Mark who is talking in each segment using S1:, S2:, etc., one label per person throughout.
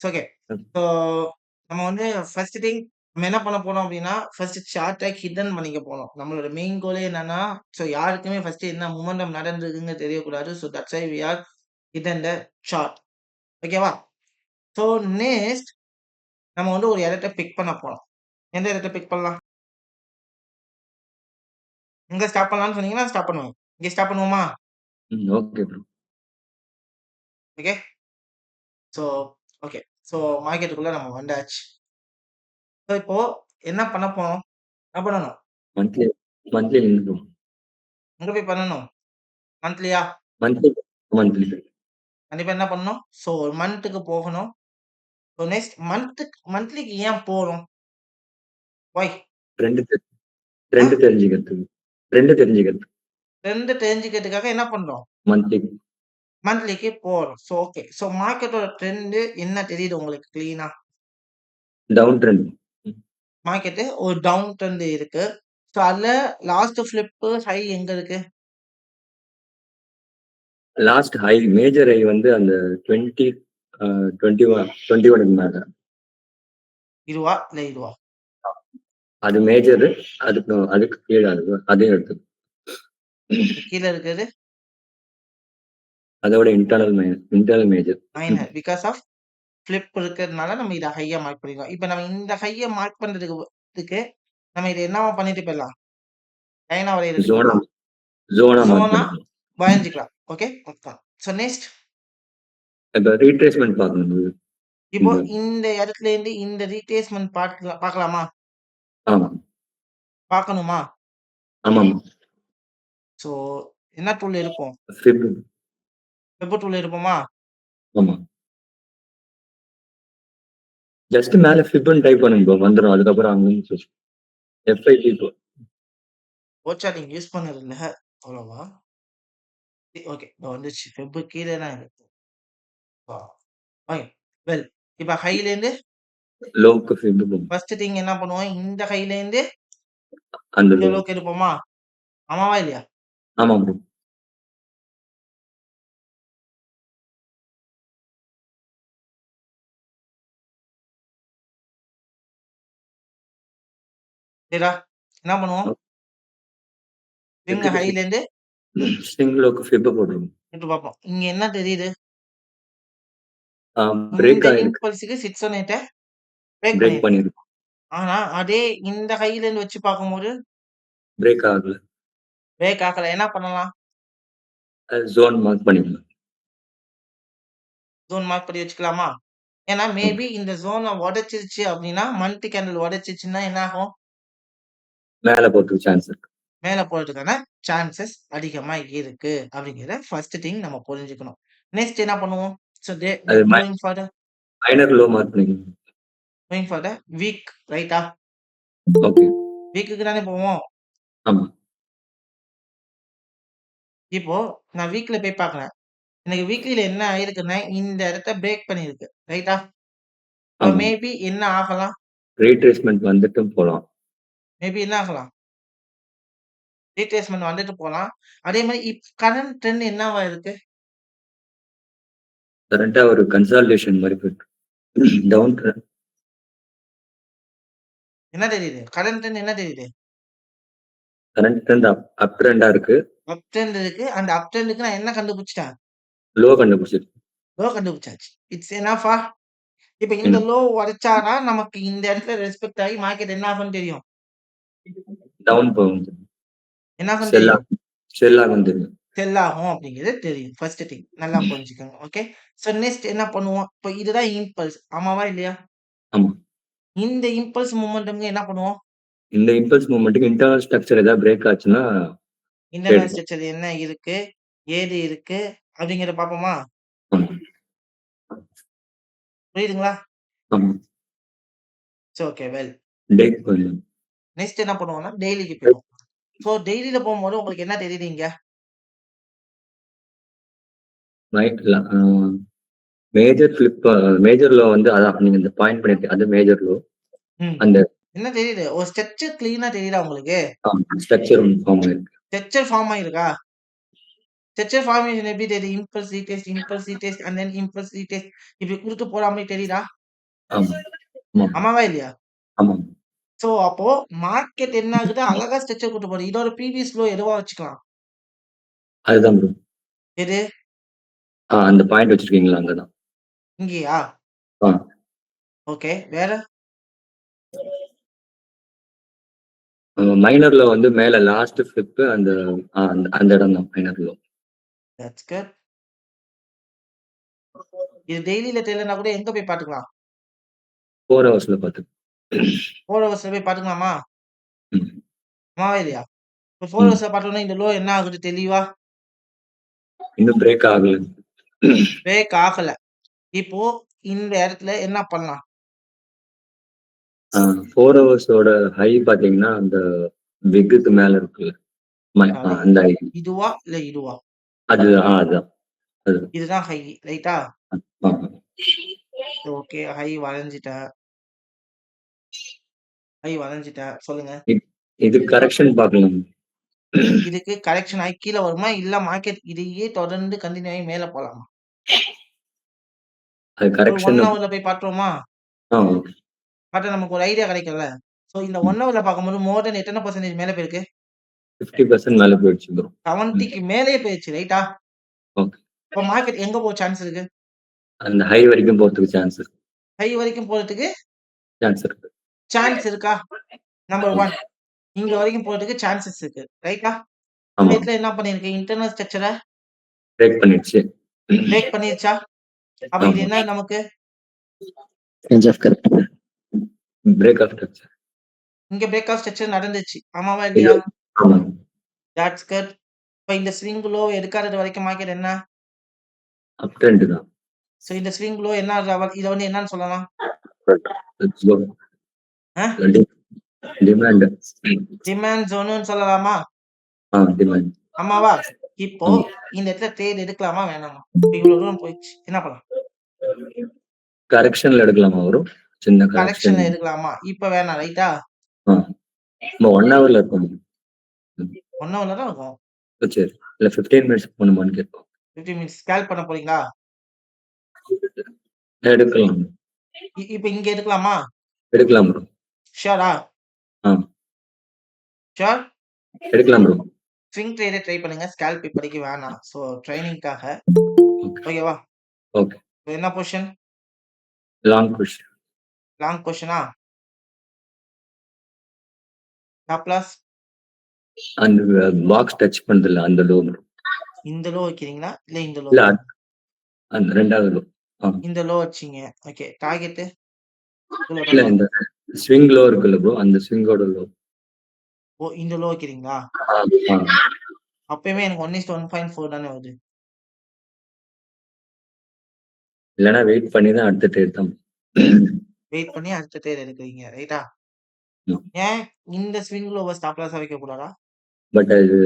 S1: Okay.
S2: ம்.
S1: So நம்ம வந்து ஃபர்ஸ்ட் திங் நம்ம என்ன பண்ண போறோம் அப்டின்னா, ஃபர்ஸ்ட் சார்ட்ட ஹிடன் பண்ணிக்க போறோம். நம்மளோட மெயின் கோலே என்னன்னா, ஸோ யாருக்குமே ஃபர்ஸ்ட் என்ன மொமெண்டம் நடந்திருக்குன்னு தெரியக்கூடாது. So that's why we are hidden the chart. ஓகேவா? ஸோ நெக்ஸ்ட் நம்ம வந்து ஒரு இடத்த பிக் பண்ண போறோம். எந்த இடத்த பிக் பண்ணலாம்? எங்க ஸ்டார்ட் பண்ணலாம்னு சொன்னீங்கன்னா ஸ்டார்ட் பண்ணுவேன். இங்க ஸ்டார்ட் பண்ணுவோமா?
S2: Okay bro.
S1: Okay. So okay. So மார்க்கெட்டுக்குள்ள நம்ம வந்தாச்சு. ஸோ இப்போ என்ன பண்ண போறோம்? என்ன பண்ணணும்?
S2: Monthly monthly income.
S1: எங்க போய் பண்ணணும்? மந்த்லியா?
S2: மந்த்லி மந்த்லி
S1: கண்டிப்பா என்ன பண்ணணும்? ஸோ ஒரு மந்த்துக்கு போகணும். ஸோ நெக்ஸ்ட் மந்த்லிக்கு ஏன் போறோம்? ஒய்?
S2: ட்ரெண்ட்
S1: ஆ?
S2: ட்ரெண்ட் தெரிஞ்சுக்கிறதுக்கு. ட்ரெண்ட் தெரிஞ்சுக்கிறதுக்கு.
S1: ட்ரெண்ட் தெரிஞ்சுக்கிறதுக்காக என்ன பண்றோம்?
S2: மந்த்லி
S1: மந்த்லிக்கு போறோம். So okay. ஸோ மார்க்கெட்டோட ட்ரெண்ட் என்ன தெரியுது உங்களுக்கு கிளீனா?
S2: Down trend.
S1: மார்க்கெட்டு ஒரு டவுன் ட்ரெண்ட் இருக்கு. ஸோ அதுல லாஸ்ட் ஃபிளிப்பு ஹை எங்க இருக்கு?
S2: லாஸ்ட் ஹை மேஜர் ஹை வந்து அந்த 20 21 மேல.
S1: இதுவா? இல்ல இதுவா?
S2: அது மேஜர். அதுக்கு கீழே அதையும் எடுத்து
S1: கீழ இருக்கிறது
S2: அதோட internal major.
S1: Minor. Because of flip இருக்கிறதுனால நம்ம இத ஹையா மார்க் பண்ணிருக்கோம். இப்ப நம்ம இந்த ஹைய மார்க் பண்றதுக்கு நம்ம இத என்னவா பண்ணிட்டு போயிடலாம்? லைனா வரையறதுக்கு
S2: ஜோனா
S1: பதிலா
S2: ஜோனா மார்க்
S1: ஜோனா
S2: பண்ணிக்கலாம்.
S1: வரைஞ்சுக்கலாம். ஓகே. ஸோ நெக்ஸ்ட்
S2: இப்ப ரீட்ரேஸ்மெண்ட் பார்க்கணும்.
S1: இப்போ இந்த இடத்துல இருந்து இந்த ரீட்ரேஸ்மென்ட் பார்க்கலாமா?
S2: ஆமா
S1: பார்க்கணுமா?
S2: ஆமாம்.
S1: ஸோ என்ன டூல் எடுப்போம்?
S2: ஃபிப்.
S1: வெப் டூல் எடுப்போமா?
S2: ஆமா. ஜஸ்ட் மேல ஃபிப்னு டைப் பண்ணுங்க ப்ரோ, வந்துரும். அதுக்கப்புறம் அங்க FIP
S1: ஓச்சார்டிங் யூஸ் பண்ணது இல்ல. அவ்வளவா? ஓகே. இதோ வந்துச்சு. வெப் கீழ தான் இருக்கு. ஓகே. வெல் இப்ப ஹைலேருந்து
S2: லோக்கு ஃபிப் போகும்.
S1: ஃபர்ஸ்ட் திங் என்ன பண்ணுவோம்? இந்த ஹைலேருந்து
S2: அந்த
S1: இந்த
S2: லோ.
S1: லோக்கு எடுப்போமா? ஆமாவா இல்லையா?
S2: ஆமா ப்ரோ.
S1: சரிடா. என்ன பண்ணுவோம்? ஸ்விங் ஹைலேருந்து
S2: ஸ்விங் லோக்கு ஃபிப் போட்டுருங்க.
S1: எடுத்து பார்ப்போம். இங்க என்ன தெரியுது?
S2: பிரேக்
S1: இந்த
S2: ஆயிருக்கு.
S1: இம்பல்ஸுக்கு 618 பிரேக்
S2: பிரேக்
S1: பண்ணிருக்கு.
S2: பண்ணிருக்கு.
S1: ஆனா, அதே இந்த ஹைலேருந்து வச்சு பார்க்கும்போது
S2: பிரேக் ஆகல.
S1: பிரேக் ஆகல. என்ன பண்ணலாம்?
S2: ஜோன் மார்க் பண்ணிக்கலாம்.
S1: ஜோன் மார்க் பண்ணி வச்சுக்கலாமா? ஏன்னா, மேபி இந்த ஜோன உடைச்சிருச்சு அப்டின்னா, மல்டி கேண்டில் உடைச்சிருச்சுன்னா என்ன ஆகும்?
S2: மேல போறதுக்கு சான்ஸ் இருக்கு.
S1: மேல போறதுக்கான சான்சஸ் அதிகமா இருக்கு. அப்டிங்கிறத ஃபர்ஸ்ட் திங் நம்ம புரிஞ்சுக்கணும். நெக்ஸ்ட் என்ன பண்ணுவோம்? ஸோ
S2: அது
S1: going for the
S2: minor low mark பண்ணிக்கலாம்.
S1: கோயிங் ஃபார் த வீக் ரைட்டா?
S2: ஓகே.
S1: வீக்குக்கு தானே போவோம்.
S2: ஆமா.
S1: இப்போ நான் வீக்ல போய் பார்க்குறேன். எனக்கு வீக்லில என்ன ஆயிருக்குன்னா, இந்த இடத்த பிரேக் பண்ணிருக்கு. ரைட்டா? ஸோ
S2: ஆமா.
S1: மேபி என்ன ஆகலாம்?
S2: ரீட்ரேஸ்மெண்ட் வந்துட்டும் போலாம்.
S1: மேபி என்ன ஆகலாம்? ரீட்ரேஸ்மென்ட் வந்துட்டு போலாம். அதே மாரி கரண்ட் ட்ரெண்ட் என்னவா இருக்கு?
S2: கரண்டா ஒரு கன்சாலிடேஷன் மாரி போயிருக்கு. Down trend.
S1: என்ன தெரியுது? கரண்ட் ட்ரெண்ட் என்ன தெரியுது?
S2: கரண்ட் ட்ரெண்ட் அப் ட்ரெண்டா இருக்கு.
S1: அப் ட்ரெண்ட் இருக்கு. அந்த அப் ட்ரெண்டுக்கு நான் என்ன கண்டுபிடிச்சுட்டேன்?
S2: லோ கண்டுபிடிச்சிருக்கு.
S1: லோ கண்டுபிடிச்சாச்சு. இட்ஸ் எனஃப்பா? இப்ப இந்த லோ உடைச்சா தான் நமக்கு இந்த இடத்துல ரெஸ்பெக்ட் ஆகி மார்க்கெட் என்ன ஆகும்னு தெரியும்.
S2: டவுன் போகும்.
S1: என்ன ஆகும்னு
S2: செல்
S1: தெரியும்.
S2: ஆகும். செல் ஆகும் தெரியும்.
S1: செல் ஆகும் அப்படிங்கிறது தெரியும். First thing. நல்லா புரிஞ்சுக்கோங்க. ஓகே. ஸோ நெக்ஸ்ட் என்ன பண்ணுவோம்? இப்ப இதுதான் இம்பல்ஸ். ஆமாவா? இல்லையா?
S2: ஆமா.
S1: இந்த இம்பல்ஸ் மொமெண்டம்க்கு என்ன பண்ணுவோம்?
S2: இந்த இம்பல்ஸ் மூவ்மெண்ட்டுக்கு இன்டர்னல் ஸ்ட்ரக்சர் ஏதாவது பிரேக் ஆச்சுன்னா
S1: இன்டர்னல்
S2: ட்ரேட்.
S1: ஸ்ட்ரக்சர் என்ன இருக்கு? ஏது இருக்கு? அப்படிங்கிறத பார்ப்போமா?
S2: ஆமா.
S1: புரியுதுங்களா?
S2: ஆமா.
S1: So okay. வெல்.
S2: டேக் பண்ணலாம்.
S1: நெக்ஸ்ட் என்ன பண்ணுவோம்னா, டெய்லிக்கு போயிடுவோம். ஸோ டெய்லில போகும்போது உங்களுக்கு என்ன தெரியுது இங்க?
S2: மேஜர் ஃபிளிப் மேஜர் லோ வந்து அதான் நீங்க இந்த பாயிண்ட் பண்ணிருக்கீங்க. அது மேஜர் லோ.
S1: ம்.
S2: அந்த
S1: என்ன தெரியுது? ஒரு ஸ்ட்ரக்சர் கிளீனா தெரியுதா உங்களுக்கு?
S2: ஸ்ட்ரக்சர் ஒன்று ஃபார்ம் ஆயிருக்கு.
S1: ஸ்ட்ரக்சர் ஃபார்ம் ஆயிருக்கா? ஸ்ட்ரக்சர் ஃபார்மேஷன் எப்படி தெரியுது? Impulse retest and then impulse retest இப்படி குடுத்து போடாமலே தெரியுதா?
S2: ஆமா. ஆமா.
S1: ஆமாவா இல்லையா?
S2: ஆமா.
S1: சோ அப்போ மார்க்கெட் என்ன ஆகுது? அழகா ஸ்ட்ரக்சர் குடுத்து போகுது. இதோட ப்ரீவியஸ் லோ எதுவா வச்சுக்கலாம்?
S2: அதுதான் ப்ரோ.
S1: எது?
S2: அந்த பாயிண்ட் வச்சிருக்கீங்களா? அங்கதான்.
S1: இங்கேயா?
S2: ஆ.
S1: ஓகே. வேற?
S2: மைனர்ல வந்து மேல லாஸ்ட் ஃபிளிப் அந்த அந்த இடம் தான் மைனர்ல.
S1: That's good. இது டெய்லில தெரியலனா கூட எங்க போய் பாத்துக்கலாம்?
S2: 4 ஹவர்ஸ்ல பார்த்து.
S1: 4 ஹவர்ஸ்ல போய் பாத்துக்கலாமா?
S2: ம்.
S1: ஆமாவா இல்லையா? இப்ப 4
S2: ம்.
S1: ஹவர்ஸ்ல பார்த்தோம்னா இந்த லோ என்ன ஆகுது தெளிவா?
S2: இன்னும் பிரேக் ஆகல.
S1: பிரேக் ஆகல. இப்போ இந்த இடத்துல என்ன பண்ணலாம்?
S2: 4 ஹவர்ஸோட ஹை பாத்தீங்கன்னா அந்த பிக்குக்கு மேல இருக்குல்ல.
S1: சாரி.
S2: அந்த ஹை.
S1: இதுவா? இல்ல இதுவா?
S2: அதுதான். அது.
S1: இதுதான் ஹை. ரைட்டா?
S2: ஆ.
S1: ஓகே. ஹை வரைஞ்சுட்டேன். சொல்லுங்க.
S2: இது கரெக்ஷன் பார்க்கலாம்.
S1: இதுக்கு கரெக்ஷன் ஆகி கீழ வருமா? இல்ல மார்க்கெட் இதையே தொடர்ந்து கன்டின்யூ ஆகி மேல போலாமா?
S2: அது
S1: ஒரு 1
S2: கரெக்ஷன்.
S1: ஹவர்ல போய் பார்த்துருவோமா?
S2: ஓகே.
S1: பார்த்தா நமக்கு ஒரு ஐடியா கிடைக்கும்ல. சோ இந்த 1 ஹவர்ல பார்க்கும்போது மோர் தென் எத்தன பெர்சன்டேஜ் மேல போயிருக்கு?
S2: 50% மேல போயிடுச்சு ப்ரோ.
S1: 70க்கு மேலயே போயிருச்சு. ரைட்டா?
S2: ஓகே.
S1: இப்ப மார்க்கெட் எங்க போக சான்ஸ் இருக்கு?
S2: அந்த ஹை வரைக்கும் போறதுக்கு சான்ஸ் இருக்கு.
S1: ஹை வரைக்கும் போறதுக்கு
S2: சான்ஸ் இருக்கு.
S1: சான்ஸ் இருக்கா? நம்பர் 1
S2: ம்.
S1: இங்க வரைக்கும் போறதுக்கு சான்சஸ் இருக்கு. ரைட்டா? இந்த
S2: ஆமா.
S1: இடத்துல என்ன பண்ணிருக்கு? இன்டர்னல் ஸ்ட்ரக்சர
S2: பிரேக் பண்ணிடுச்சு.
S1: பிரேக் பண்ணிருச்சா? அப்ப இது
S2: ஆமா.
S1: என்ன நமக்கு?
S2: Change of correct. Break of structure.
S1: இங்க பிரேக் ஆஃப் ஸ்ட்ரக்சர் நடந்துச்சு. ஆமாவா
S2: இது.
S1: இல்லையா?
S2: ஆமா.
S1: That's good. இப்ப இந்த ஸ்விங் லோ எடுக்காதது வரைக்கும் மார்க்கெட் என்ன?
S2: அப் ட்ரெண்ட் தான்.
S1: சோ இந்த ஸ்விங் லோ என்ன லெவல்? இத வந்து என்னன்னு சொல்லலாம்?
S2: Let's go.
S1: A
S2: demand.
S1: Demand ஜோனுன்னு சொல்லலாமா?
S2: டிமாண்ட்.
S1: ஆமாவா? இப்போ
S2: ஆமா.
S1: இந்த இடத்துல ட்ரேட் எடுக்கலாமா? வேணாமா? இப்ப இவ்வளவு தூரம் போயிடுச்சு. என்ன பண்ணலாம்?
S2: கரெக்ஷன்ல எடுக்கலாமா ப்ரோ? சின்ன கரெக்ஷன்.
S1: கரெக்ஷன்ல எடுக்கலாமா? இப்ப வேணாம். ரைட்டா?
S2: நம்ம 1 ஹவர்ல இருக்கோம்.
S1: 1 ஹவர்ல தான் இருக்கும்.
S2: சரி. இல்ல 15 மினிட்ஸ் போணுமான்னு கேட்போம்.
S1: 15 மினிட்ஸ் ஸ்கேல்ப் பண்ண போறீங்களா?
S2: எடுக்கலாம்.
S1: இப்ப இங்க எடுக்கலாமா?
S2: எடுக்கலாம் ப்ரோ.
S1: ஷூரா?
S2: ஆ.
S1: ஷூர்?
S2: எடுக்கலாம் ப்ரோ.
S1: ஸ்விங் ட்ரேட ட்ரை பண்ணுங்க. ஸ்கேல்ப் இப்போதைக்கு வேணாம். சோ ட்ரெய்னிங்காக.
S2: ஓகே.
S1: ஓகேவா?
S2: ஓகே.
S1: என்ன பொசிஷன்?
S2: Long push.
S1: லாங் பொசிஷனா? Stop loss?
S2: அந்த பாக்ஸ் டச் பண்றதுல அந்த லோ ப்ரோ.
S1: இந்த லோ வைக்கிறீங்களா? இல்ல இந்த லோ?
S2: இல்ல அந்த 2வது லோ.
S1: இந்த லோ வச்சீங்க. ஓகே. டார்கெட்? இதோட
S2: இல்ல
S1: லோ?
S2: இந்த ஸ்விங் லோ இருக்குல்ல ப்ரோ, அந்த ஸ்விங்கோட லோ.
S1: ஓ! இந்த லோ வைக்கிறீங்களா?
S2: ஆ. ஆ.
S1: அப்பயுமே எனக்கு 1:1.4 தானே வருது.
S2: இல்லன்னா வெயிட் பண்ணி தான் அடுத்த ட்ரேட் தான்.
S1: வெயிட் பண்ணி அடுத்த ட்ரேட் எடுக்குறீங்க. ரைட்டா?
S2: ம்.
S1: ஏன் இந்த ஸ்விங் லோவ ஸ்டாப் லாஸா வைக்கக்கூடாதா?
S2: பட் அது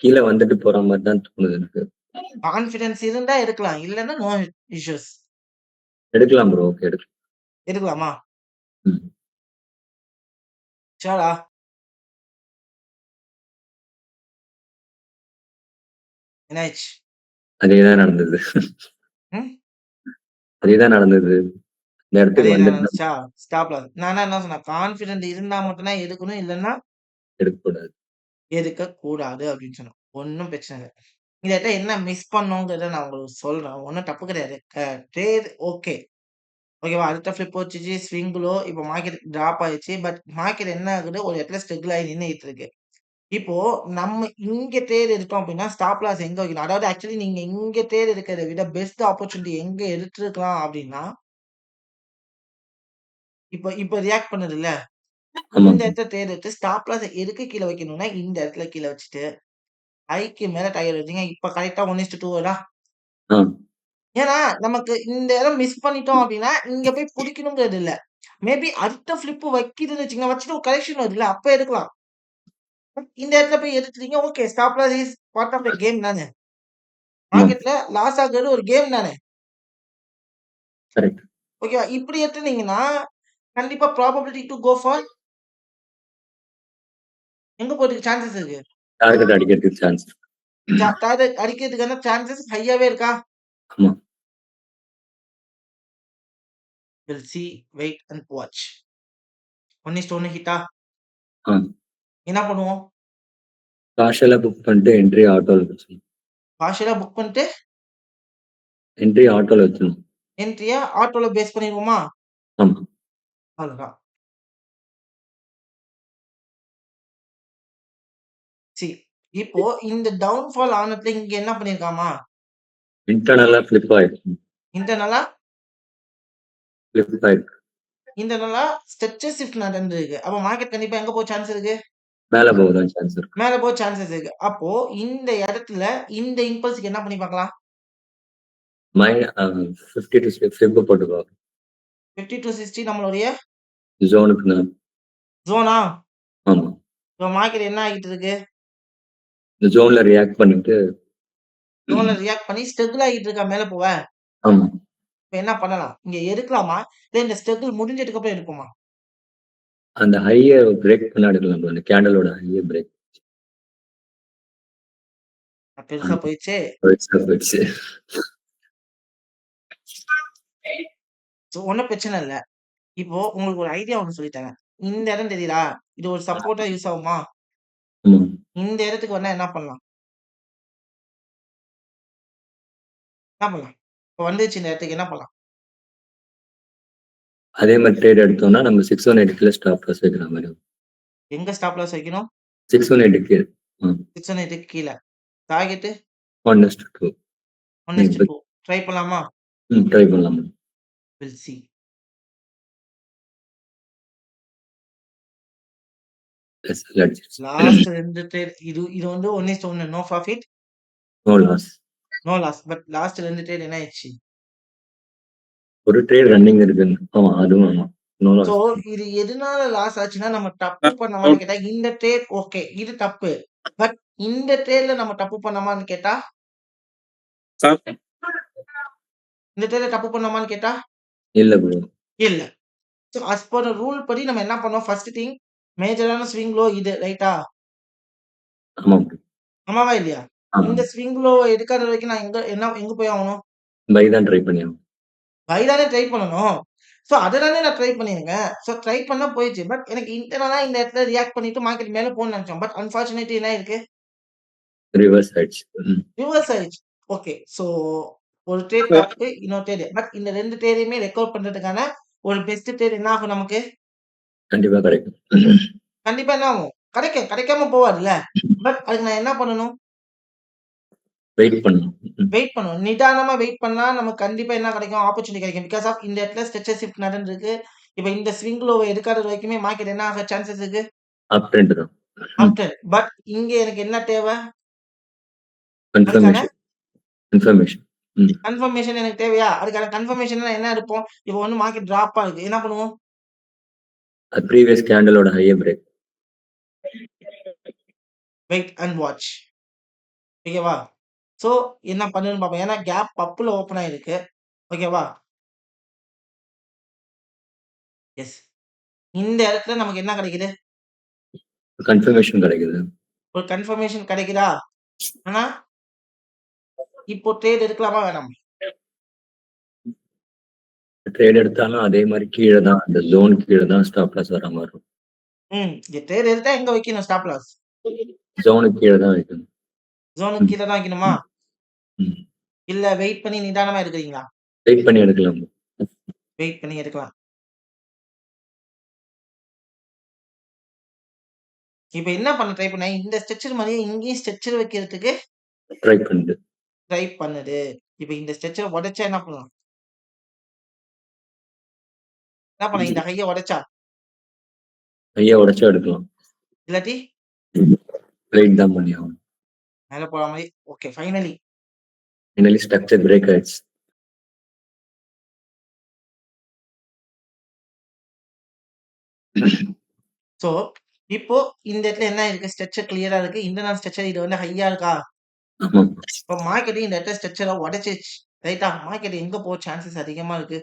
S2: கீழ வந்துட்டு போற மாரி தான் தோணுது எனக்கு.
S1: கான்ஃபிடன்ஸ் இருந்தா எடுக்கலாம். இல்லன்னா நோ இஷ்யூஸ்.
S2: எடுக்கலாம் ப்ரோ. ஓகே எடுக்கலாம்.
S1: எடுக்கலாமா?
S2: ம்.
S1: ஷூரா? என்னாச்சு?
S2: அதேதான் நடந்தது.
S1: ம்.
S2: அதேதான் நடந்தது. இந்த இடத்துக்கு
S1: அதேதான்
S2: வந்துட்டு
S1: நடந்துச்சா? Stop loss. நானா என்ன சொன்னேன்? கான்ஃபிடன்ட் இருந்தா மட்டும் தான் எடுக்கணும். இல்லன்னா
S2: எடுக்கக்கூடாது.
S1: எடுக்கக்கூடாது அப்படின்னு சொன்னேன். ஒண்ணும் பிரச்சனை இல்ல. இந்த இடத்துல என்ன மிஸ் பண்ணோங்கிறத நான் உங்களுக்கு சொல்றேன். ஒண்ணும் தப்பு கிடையாது. Trade okay. ஓகேவா? அடுத்த ஃபிளிப் வச்சுச்சு, ஸ்விங் லோ இப்ப மார்க்கெட் டிராப் ஆயிருச்சு. பட் மார்க்கெட் என்ன ஆகுது? ஒரு இடத்துல ஸ்ட்ரகிள் ஆகி நின்னுகிட்டு இருக்கு. இப்போ நம்ம இங்க ட்ரேட் எடுத்தோம் அப்படின்னா, ஸ்டாப் லாஸ் எங்க வைக்கணும்? அதாவது ஆக்சுவலி நீங்க இங்க ட்ரேட் எடுக்கிறத விட பெஸ்ட் ஆப்பர்ச்சுனிட்டி எங்க எடுத்திருக்கலாம் அப்படின்னா, இப்ப இப்ப ரியாக்ட் பண்ணுதுல்ல,
S2: ஆமா.
S1: இந்த இடத்துல ட்ரேட் எடுத்து ஸ்டாப் லாஸ எதுக்கு கீழ வைக்கணும்னா, இந்த இடத்துல கீழ வச்சுட்டு, ஹைக்கு மேல டார்கெட் வச்சீங்க. இப்ப கரெக்ட்டா 1:2 வருதா?
S2: ஆ.
S1: ஏன்னா, நமக்கு இந்த இடம் மிஸ் பண்ணிட்டோம் அப்படின்னா, இங்க போய் புடிக்கணுங்கிறது இல்ல. மேபி அடுத்த ஃபிளிப் வைக்குதுன்னு வச்சுக்கங்களேன், வச்சுட்டு ஒரு கரெக்ஷன் வருதுல்ல, அப்ப எடுக்கலாம். இந்த இடத்துல போய் எடுத்துட்டீங்க. Okay. Stop loss is part of the game தானே.
S2: ஆமா.
S1: மார்க்கெட்ல லாஸ் ஆகுறது ஒரு கேம் தானே.
S2: கரெக்ட்.
S1: ஓகேவா? இப்படி எடுத்துனீங்கன்னா, கண்டிப்பா ப்ராபபிலிட்டி டூ கோ ஃபார் எங்க போறதுக்கு சான்சஸ் இருக்கு?
S2: டார்கெட் அடிக்கிறதுக்கு சான்ஸ் இருக்கு.
S1: டார்கெட் அடிக்கிறதுக்கான சான்சஸ் ஹையாவே இருக்கா?
S2: ஆமா.
S1: Will see, wait and watch. 1:1 ஹிட்டா?
S2: ஆ.
S1: என்ன பண்ணுவோம்?
S2: பார்ஷியலா புக் பண்ணிட்டு என்ட்ரி ஆட்டோல வச்சுருணும்.
S1: பார்ஷியலா புக் பண்ணிட்டு
S2: என்ட்ரி ஆட்டோல வச்சுருணும்.
S1: என்ட்ரிய ஆட்டோல பேஸ் பண்ணிருவோமா?
S2: ஆமா.
S1: அவ்வளவுதான். see, இப்போ இந்த டவுன்ஃபால் ஆனதுல இங்க என்ன பண்ணிருக்காமா?
S2: இன்டர்னலா ஃபிளிப் ஆயிருக்கு.
S1: இன்டர்னலா
S2: ஃபிளிப் ஆயிருக்கு.
S1: இன்டர்னலா ஸ்ட்ரெச்சர் ஷிஃப்ட் நடந்திருக்கு. அப்ப மார்க்கெட் கண்டிப்பா எங்க போக சான்ஸ் இருக்கு?
S2: மேல போக தான் சான்ஸ் இருக்கு.
S1: மேல போக சான்சஸ் இருக்கு. அப்போ இந்த இடத்துல இந்த இம்பல்ஸ்க்கு என்ன பண்ணி பார்க்கலாம்?
S2: 50 to ஃபிப் போட்டு பார்க்கணும்.
S1: 50 to 60 நம்மளுடைய
S2: ஜோனுக்கு தான்.
S1: ஜோனா?
S2: ஆமா.
S1: இப்போ மார்க்கெட் என்ன ஆகிட்டு இருக்கு?
S2: இந்த ஜோன்ல ரியாக்ட் பண்ணிட்டு
S1: ஜோன்ல ரியாக்ட் பண்ணி ஸ்ட்ரகிள் ஆகிட்டு இருக்கா மேல போவ?
S2: ஆமா.
S1: இப்ப என்ன பண்ணலாம்? இங்க எடுக்கலாமா? இல்ல இந்த ஸ்ட்ரகிள் முடிஞ்சதுக்கு அப்புறம் எடுப்போமா?
S2: அந்த ஹைய பிரேக் பண்ண எடுக்கலாம் bro. அந்த கேண்டலோட ஹைய பிரேக்.
S1: பெருசா போயிடுச்சே.
S2: போயிடுச்சு.
S1: சோ ஒண்ணும் பிரச்சனை இல்ல. இப்போ உங்களுக்கு ஒரு ஐடியா ஒண்ணு சொல்லி தரேன். இந்த இடம் தெரியுதா? இது ஒரு சப்போர்ட்டா யூஸ் ஆகுமா?
S2: ம்.
S1: இந்த இடத்துக்கு வந்தா என்ன பண்ணலாம்? என்ன பண்ணலாம்? இப்ப வந்துருச்சு இந்த இடத்துக்கு என்ன பண்ணலாம்?
S2: அதே மாதிரி ட்ரேட் எடுத்தோம்னா நம்ம 618 கீழ ஸ்டாப் லாஸ் வைக்கிற மாதிரி இருக்கும்.
S1: எங்க ஸ்டாப் லாஸ் வைக்கணும்?
S2: 618 கீழ.
S1: 618 கீழ. டார்கெட்
S2: 1:2.
S1: 1:2 ட்ரை பண்ணலாமா?
S2: ட்ரை பண்ணலாம்.
S1: Will see.
S2: Yes let's.
S1: Last 2 trade இது வந்து 1:1 no profit,
S2: no loss.
S1: No loss. But last 2 trade என்ன ஆயிடுச்சு?
S2: ஒரு ட்ரேட் ரன்னிங் இருக்குன்னு. ஆமா, அதுவும் ஆமா. No loss.
S1: சோ இது எதனால லாஸ் ஆச்சுன்னா நம்ம தப்பு பண்ணோமான்னு கேட்டா இந்த ட்ரேட் ஓகே இது தப்பு. பட் இந்த ட்ரேட்ல நம்ம தப்பு பண்ணோமான்னு கேட்டா இந்த ட்ரேட்ல தப்பு பண்ணோமான்னு கேட்டா
S2: இல்ல ப்ரோ.
S1: இல்ல. சோ அஸ் பர் ரூல் படி நம்ம என்ன பண்ணோம்? ஃபர்ஸ்ட் திங் மேஜரான ஸ்விங் லோ இது ரைட்டா?
S2: ஆமா bro.
S1: ஆமாவா இல்லையா?
S2: ஆமா.
S1: இந்த ஸ்விங் லோ எடுக்காத வரைக்கும் நான் எங்க போய் ஆகணும்?
S2: பை தான் ட்ரை பண்ணியாகணும்.
S1: பை தானே ட்ரை பண்ணணும். சோ அதனால நான் ட்ரை பண்ணியிருக்கேன். சோ ட்ரை பண்ணா போயிடுச்சு. பட் எனக்கு இன்டர்னலா இந்த இடத்துல ரியாக்ட் பண்ணிட்டு மார்க்கெட் மேல போகணும்னு நினைச்சோம். பட் அன்பார்ச்சுனேட்லி என்ன இருக்கு?
S2: ரிவர்ஸ் ஆயிடுச்சு.
S1: ரிவர்ஸ் ஆயிடுச்சு. ஓகே. சோ ஒரு ட்ரேட் தப்பு, இன்னொரு ட்ரேட். பட் இந்த 2 ட்ரேடையுமே ரெக்கவர் பண்றதுக்கான ஒரு பெஸ்ட் ட்ரேட் என்ன ஆகும் நமக்கு?
S2: கண்டிப்பா கிடைக்கும்.
S1: கண்டிப்பா என்ன ஆகும்? கிடைக்கும். கிடைக்காம போவாதுல்ல. பட் அதுக்கு நான் என்ன பண்ணணும்?
S2: வெயிட் பண்ணணும்.
S1: வெயிட் பண்ணணும். நிதானமா வெயிட் பண்ணா நமக்கு கண்டிப்பா என்ன கிடைக்கும்? ஆப்பர்ச்சுனிட்டி கிடைக்கும். பிகாஸ் ஆஃப் இந்த இடத்துல ஸ்ட்ரெச்சர் ஷிஃப்ட் நடந்திருக்கு. இப்ப இந்த ஸ்விங் லோவ எடுக்காத வரைக்குமே மார்க்கெட் என்ன ஆக சான்சஸ் இருக்கு?
S2: அப் ட்ரெண்ட் தான்.
S1: அப் ட்ரெண்ட். பட் இங்க எனக்கு என்ன தேவை? அதுக்கான
S2: கன்ஃபர்மேஷன். கன்ஃபர்மேஷன்.
S1: கன்ஃபர்மேஷன் எனக்கு தேவையா? அதுக்கான கன்ஃபர்மேஷன் என்ன எடுப்போம்? இப்போ வந்து மார்க்கெட் டிராப்பா இருக்கு. என்ன பண்ணுவோம்?
S2: அது ப்ரீவியஸ் கேண்டலோட ஹைய பிரேக்.
S1: Wait and watch. ஓகேவா? சோ என்ன பண்ணுன்னு பார்ப்போம். ஏன்னா கேப் அப்ல ஓப்பன் ஆயிருக்கு. ஓகேவா? எஸ். இந்த இடத்துல நமக்கு என்ன கிடைக்குது?
S2: கன்ஃபர்மேஷன் கிடைக்குது.
S1: ஒரு கன்ஃபர்மேஷன் கிடைக்குதா? ஆனா இப்போ ட்ரேட் எடுக்கலாமா வேணாமா?
S2: ட்ரேட் எடுத்தாலும் அதே மாதிரி கீழ தான் அந்த ஜோன் கீழ தான் ஸ்டாப் லாஸ் வர மாதிரி இருக்கும்.
S1: ட்ரேட் எடுத்தா எங்க வைக்கணும் ஸ்டாப் லாஸ்?
S2: ஜோனுக்கு கீழ தான் வைக்கணும்.
S1: ஜோனுக்கு கீழ தான் வைக்கணுமா?
S2: ம்.
S1: இல்ல வெயிட் பண்ணி நிதானமா எடுக்குறீங்களா?
S2: வெயிட் பண்ணி எடுக்கலாம்.
S1: வெயிட் பண்ணி எடுக்கலாம். இப்ப என்ன பண்ண ட்ரை பண்ணேன்? இந்த ஸ்ட்ரக்சர் மாதிரியே இங்கேயும் ஸ்ட்ரக்சர் வைக்கிறதுக்கு
S2: ட்ரை பண்ணுது.
S1: ட்ரை பண்ணுது. இப்ப இந்த ஸ்ட்ரக்சர உடைச்சா என்ன பண்ணலாம்? என்ன பண்ணலாம்? இந்த ஹைய உடைச்சா?
S2: ஹைய உடைச்சா எடுக்கலாம்.
S1: இல்லாட்டி
S2: வெயிட் தான் பண்ணி ஆகணும்.
S1: மேல போற மாதிரி. ஓகே ஃபைனலி
S2: ஸ்ட்ரக்சர் பிரேக் ஆயிடுச்சு.
S1: சோ இப்போ இந்த இடத்துல என்ன இருக்கு? ஸ்ட்ரக்சர் கிளியரா இருக்கு. இன்டர்னல் ஸ்ட்ரக்சர் இது வந்து ஹையா இருக்கா?
S2: ஆமா.
S1: இப்ப மார்க்கெட் இந்த இடத்துல ஸ்ட்ரக்சர உடைச்சிருச்சு. ரைட்டா? மார்க்கெட் எங்க போக சான்சஸ் அதிகமா இருக்கு?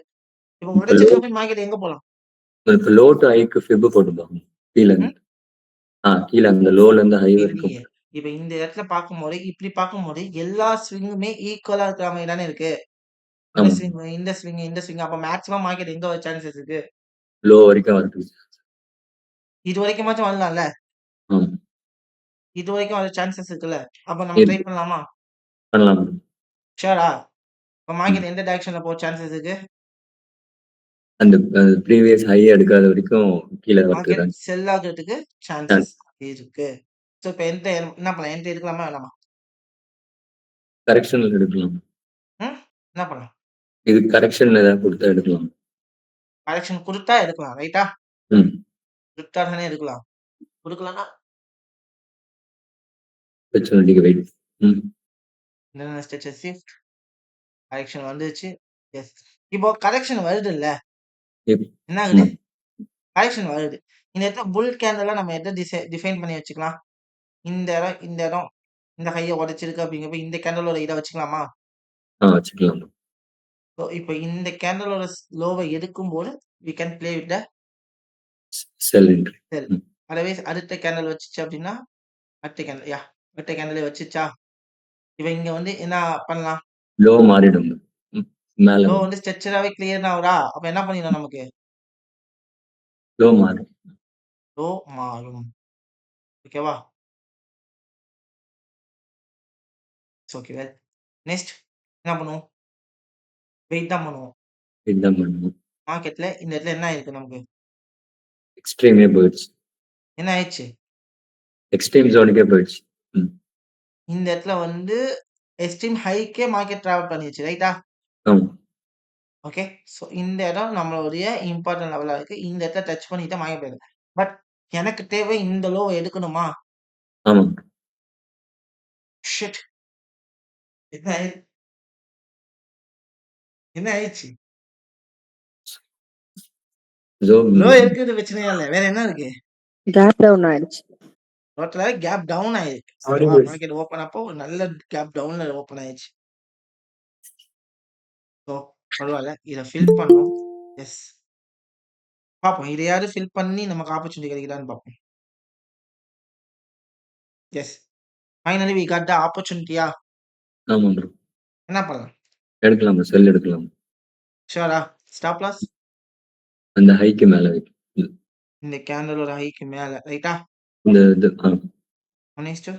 S1: இப்ப உடைச்சதுக்கு அப்புறம் மார்க்கெட் எங்க போலாம்?
S2: இப்ப லோ டு ஹைக்கு ஃபிப் போட்டு பாக்கணும். கீழ இருந்து. கீழ அந்த லோல இருந்து ஹை வரைக்கும்.
S1: இல்லையே. இப்ப இந்த இடத்துல பார்க்கும்போது, இப்படி பார்க்கும்போது எல்லா ஸ்விங்குமே ஈக்குவலா இருக்கிற மாரி தானே இருக்கு. இந்த
S2: ஆமா.
S1: ஸ்விங், இந்த ஸ்விங், இந்த ஸ்விங். அப்ப மேக்ஸிமம் மார்க்கெட் எங்க வர சான்சஸ் இருக்கு?
S2: லோ வரைக்கும் வருது.
S1: இதுவரைக்குமாச்சும் வரலாம்ல.
S2: ஆமா.
S1: இதுவரைக்கும் வர சான்சஸ் இருக்குல்ல. அப்ப நம்ம ட்ரை
S2: இருக்கு.
S1: பண்ணலாமா?
S2: பண்ணலாம்.
S1: ஷூரா? இப்ப
S2: ம்.
S1: மார்க்கெட் எந்த டைரக்ஷன்ல போக சான்சஸ் இருக்கு?
S2: அந்த ப்ரீவியஸ் ஹை எடுக்காத வரைக்கும் கீழ
S1: மார்க்கெட்
S2: வரதுக்கு
S1: செல் ஆகுறதுக்கு
S2: சான்ஸ்.
S1: சான்சஸ் இருக்கு. சோ இப்ப என்ன பண்ணலாம்? என்ட்ரி எடுக்கலாமா வேணாமா?
S2: கரெக்ஷன்ல எடுக்கலாம்.
S1: ம். என்ன பண்ணலாம்?
S2: இது கரெக்ஷன் ஏதாவது குடுத்தா எடுக்கலாம்.
S1: கரெக்ஷன் குடுத்தா எடுக்கலாம். ரைட்டா?
S2: ம்.
S1: குடுத்தா தானே எடுக்கலாம். குடுக்கலன்னா
S2: ஆப்பர்ச்சுனிட்டிக்கு வெயிட். ம்.
S1: என்னென்ன ஸ்டேட்டஸ் ஷிஃப்ட் கரெக்ஷன் வந்துருச்சு. எஸ். இப்போ கரெக்ஷன் வருதுல்ல.
S2: இப்
S1: என்ன ஆகுது?
S2: ஆமா.
S1: கரெக்ஷன் வருது. இந்த இடத்துல புல் கேண்டல நம்ம எத டிஃபைன் பண்ணி வச்சுக்கலாம்? இந்த இடம், இந்த இடம், இந்த ஹைய உடைச்சிருக்கு அப்படிங்கிறப்ப இந்த கேண்டலோட இத வச்சுக்கலாமா?
S2: வச்சுக்கலாம்.
S1: ஸோ இப்ப இந்த கேண்டலோட லோவ எடுக்கும்போது we can play with the
S2: sell entry.
S1: Sell.
S2: ம்.
S1: அதர்வைஸ் அடுத்த கேண்டல் வச்சுச்சு அப்படின்னா, அடுத்த கேண்டலே வச்சுச்சா, இப்ப இங்க வந்து என்ன பண்ணலாம்?
S2: லோ மாறிடும். ம். மேல
S1: லோ வந்து ஸ்ட்ரக்சராவே கிளியர் ஆகுதா? அப்ப என்ன பண்ணிடும் நமக்கு?
S2: லோ மாறும்.
S1: லோ மாறும். ஓகேவா? It's okay well. நெக்ஸ்ட் என்ன பண்ணுவோம்? வெயிட் தான் பண்ணுவோம்.
S2: இதுதான் பண்ணணும்.
S1: மார்க்கெட்ல இந்த இடத்துல என்ன ஆயிருக்கு நமக்கு?
S2: எக்ஸ்ட்ரீமே போயிடுச்சு.
S1: என்ன ஆயிடுச்சு?
S2: எக்ஸ்ட்ரீம் ஜோனுக்கே போயிடுச்சு. ம்.
S1: இந்த இடத்துல வந்து எக்ஸ்ட்ரீம் ஹைக்கே மார்க்கெட் டிராவல் பண்ணிருச்சு. ரைட்டா?
S2: ஆமா.
S1: ஓகே. ஸோ இந்த இடம் நம்மளுடைய இம்பார்ட்டன்ட் லெவலா இருக்கு. இந்த இடத்த டச் பண்ணிட்டா மார்க்கெட் போயிடும். பட் எனக்கு தேவை இந்த லோவ எடுக்கணுமா?
S2: ஆமா.
S1: ஷிட்! என்ன ஆயி என்ன ஆயிடுச்சு?
S2: ஜோன்
S1: லோ எடுக்கிறது பிரச்சனையே இல்ல. வேற என்ன இருக்கு?
S3: கேப் டவுன் ஆயிடுச்சு.
S1: டோட்டலாவே கேப் டவுன் ஆயிருக்கு. ஓகேவா?
S2: ஆடிபிள்.
S1: மார்க்கெட் ஓப்பன் அப்போ ஒரு நல்ல கேப் டவுன்ல ஓப்பன் ஆயிருச்சு. ஸோ பரவால்ல. இத ஃபில் பண்ணோம். எஸ். பார்ப்போம். இதையாவது ஃபில் பண்ணி நமக்கு ஆப்பர்ச்சுனிட்டி கிடைக்குதான்னு பார்ப்போம். Yes. Finally we got the ஆப்பர்ச்சுனிட்டியா?
S2: ஆமா ப்ரோ.
S1: என்ன பண்ணலாம்?
S2: எடுக்கலாம் ப்ரோ. செல் எடுக்கலாம்.
S1: ஷூரா? Stop loss?
S2: அந்த ஹைக்கு மேல வைக்கும்.
S1: இந்த கேண்டலோட ஹைக்கு மேல. ரைட்டா?
S2: இந்த இது
S1: 1:2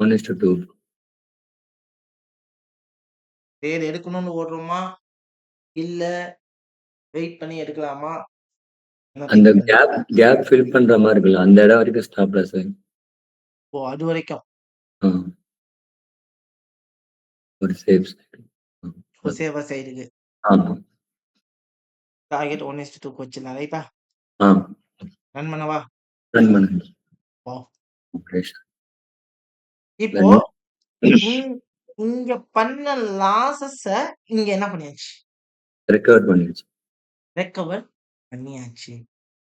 S2: 1:2
S1: ட்ரேட் எடுக்கணும்னு ஓடுறோமா? இல்ல வெயிட் பண்ணி எடுக்கலாமா? என்ன
S2: அந்த
S1: திங்க் பண்றீங்க?
S2: கேப் ஃபில் பண்ற மாரி இருக்குல்ல. அந்த இடம் வரைக்கும் ஸ்டாப் லாஸ்.
S1: ஓ! அதுவரைக்கும்.
S2: ஆ. ஒரு சேஃப் சைடு.
S1: ஒரு சேஃபா சைடுக்கு.
S2: ஆமா.
S1: டார்கெட் 1:2க்கு வச்சிடலாம். ரைட்டா?
S2: ஆ.
S1: ரன் பண்ணவா?
S2: ரன் பண்ணுங்க.
S1: வாவ்!
S2: ஆப்ரேஷன்.
S1: இப்போ
S2: ரன்.
S1: இங் இங்க பண்ண லாஸஸ இங்க என்ன பண்ணியாச்சு?
S2: ரெக்கவர் பண்ணிடுச்சு.
S1: ரெக்கவர் பண்ணியாச்சு.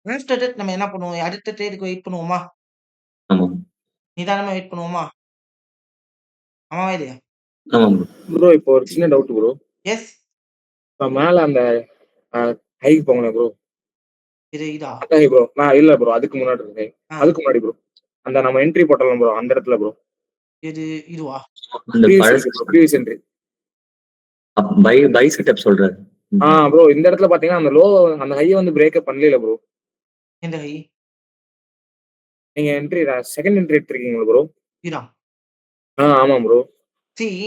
S1: ஆஃப்டர் தட் நம்ம என்ன பண்ணுவோம்? அடுத்த ட்ரேடுக்கு வெயிட் பண்ணுவோமா?
S2: ஆமா.
S1: நிதானமா வெயிட் பண்ணுவோமா? ஆமாவா இல்லையா?
S2: ஆமா ப்ரோ.
S4: ப்ரோ இப்போ ஒரு சின்ன டவுட் ப்ரோ.
S1: எஸ்.
S4: இப்ப மேல அந்த ஹைக்கு போங்களேன் ப்ரோ.
S1: இதா?
S4: அந்த ஹை ப்ரோ. நான் இல்ல ப்ரோ. அதுக்கு முன்னாடி இருக்கு.
S1: ஆ.
S4: அதுக்கு முன்னாடி ப்ரோ. அந்த நம்ம என்ட்ரி போட்டலாம் ப்ரோ. அந்த இடத்துல ப்ரோ.
S1: இதுவா?
S2: அந்த
S4: previous entry bro. Previous entry.
S2: Buy setup சொல்றாரு.
S4: ப்ரோ இந்த இடத்துல பாத்தீங்கன்னா அந்த லோ அந்த ஹையை வந்து பிரேக்கப் பண்ணல ப்ரோ.
S1: எந்த ஹை?
S4: நீங்க என்ட்ரி செகண்ட் என்ட்ரி எடுத்திருக்கீங்களா ப்ரோ?
S1: இதா?
S4: ஆமா ப்ரோ.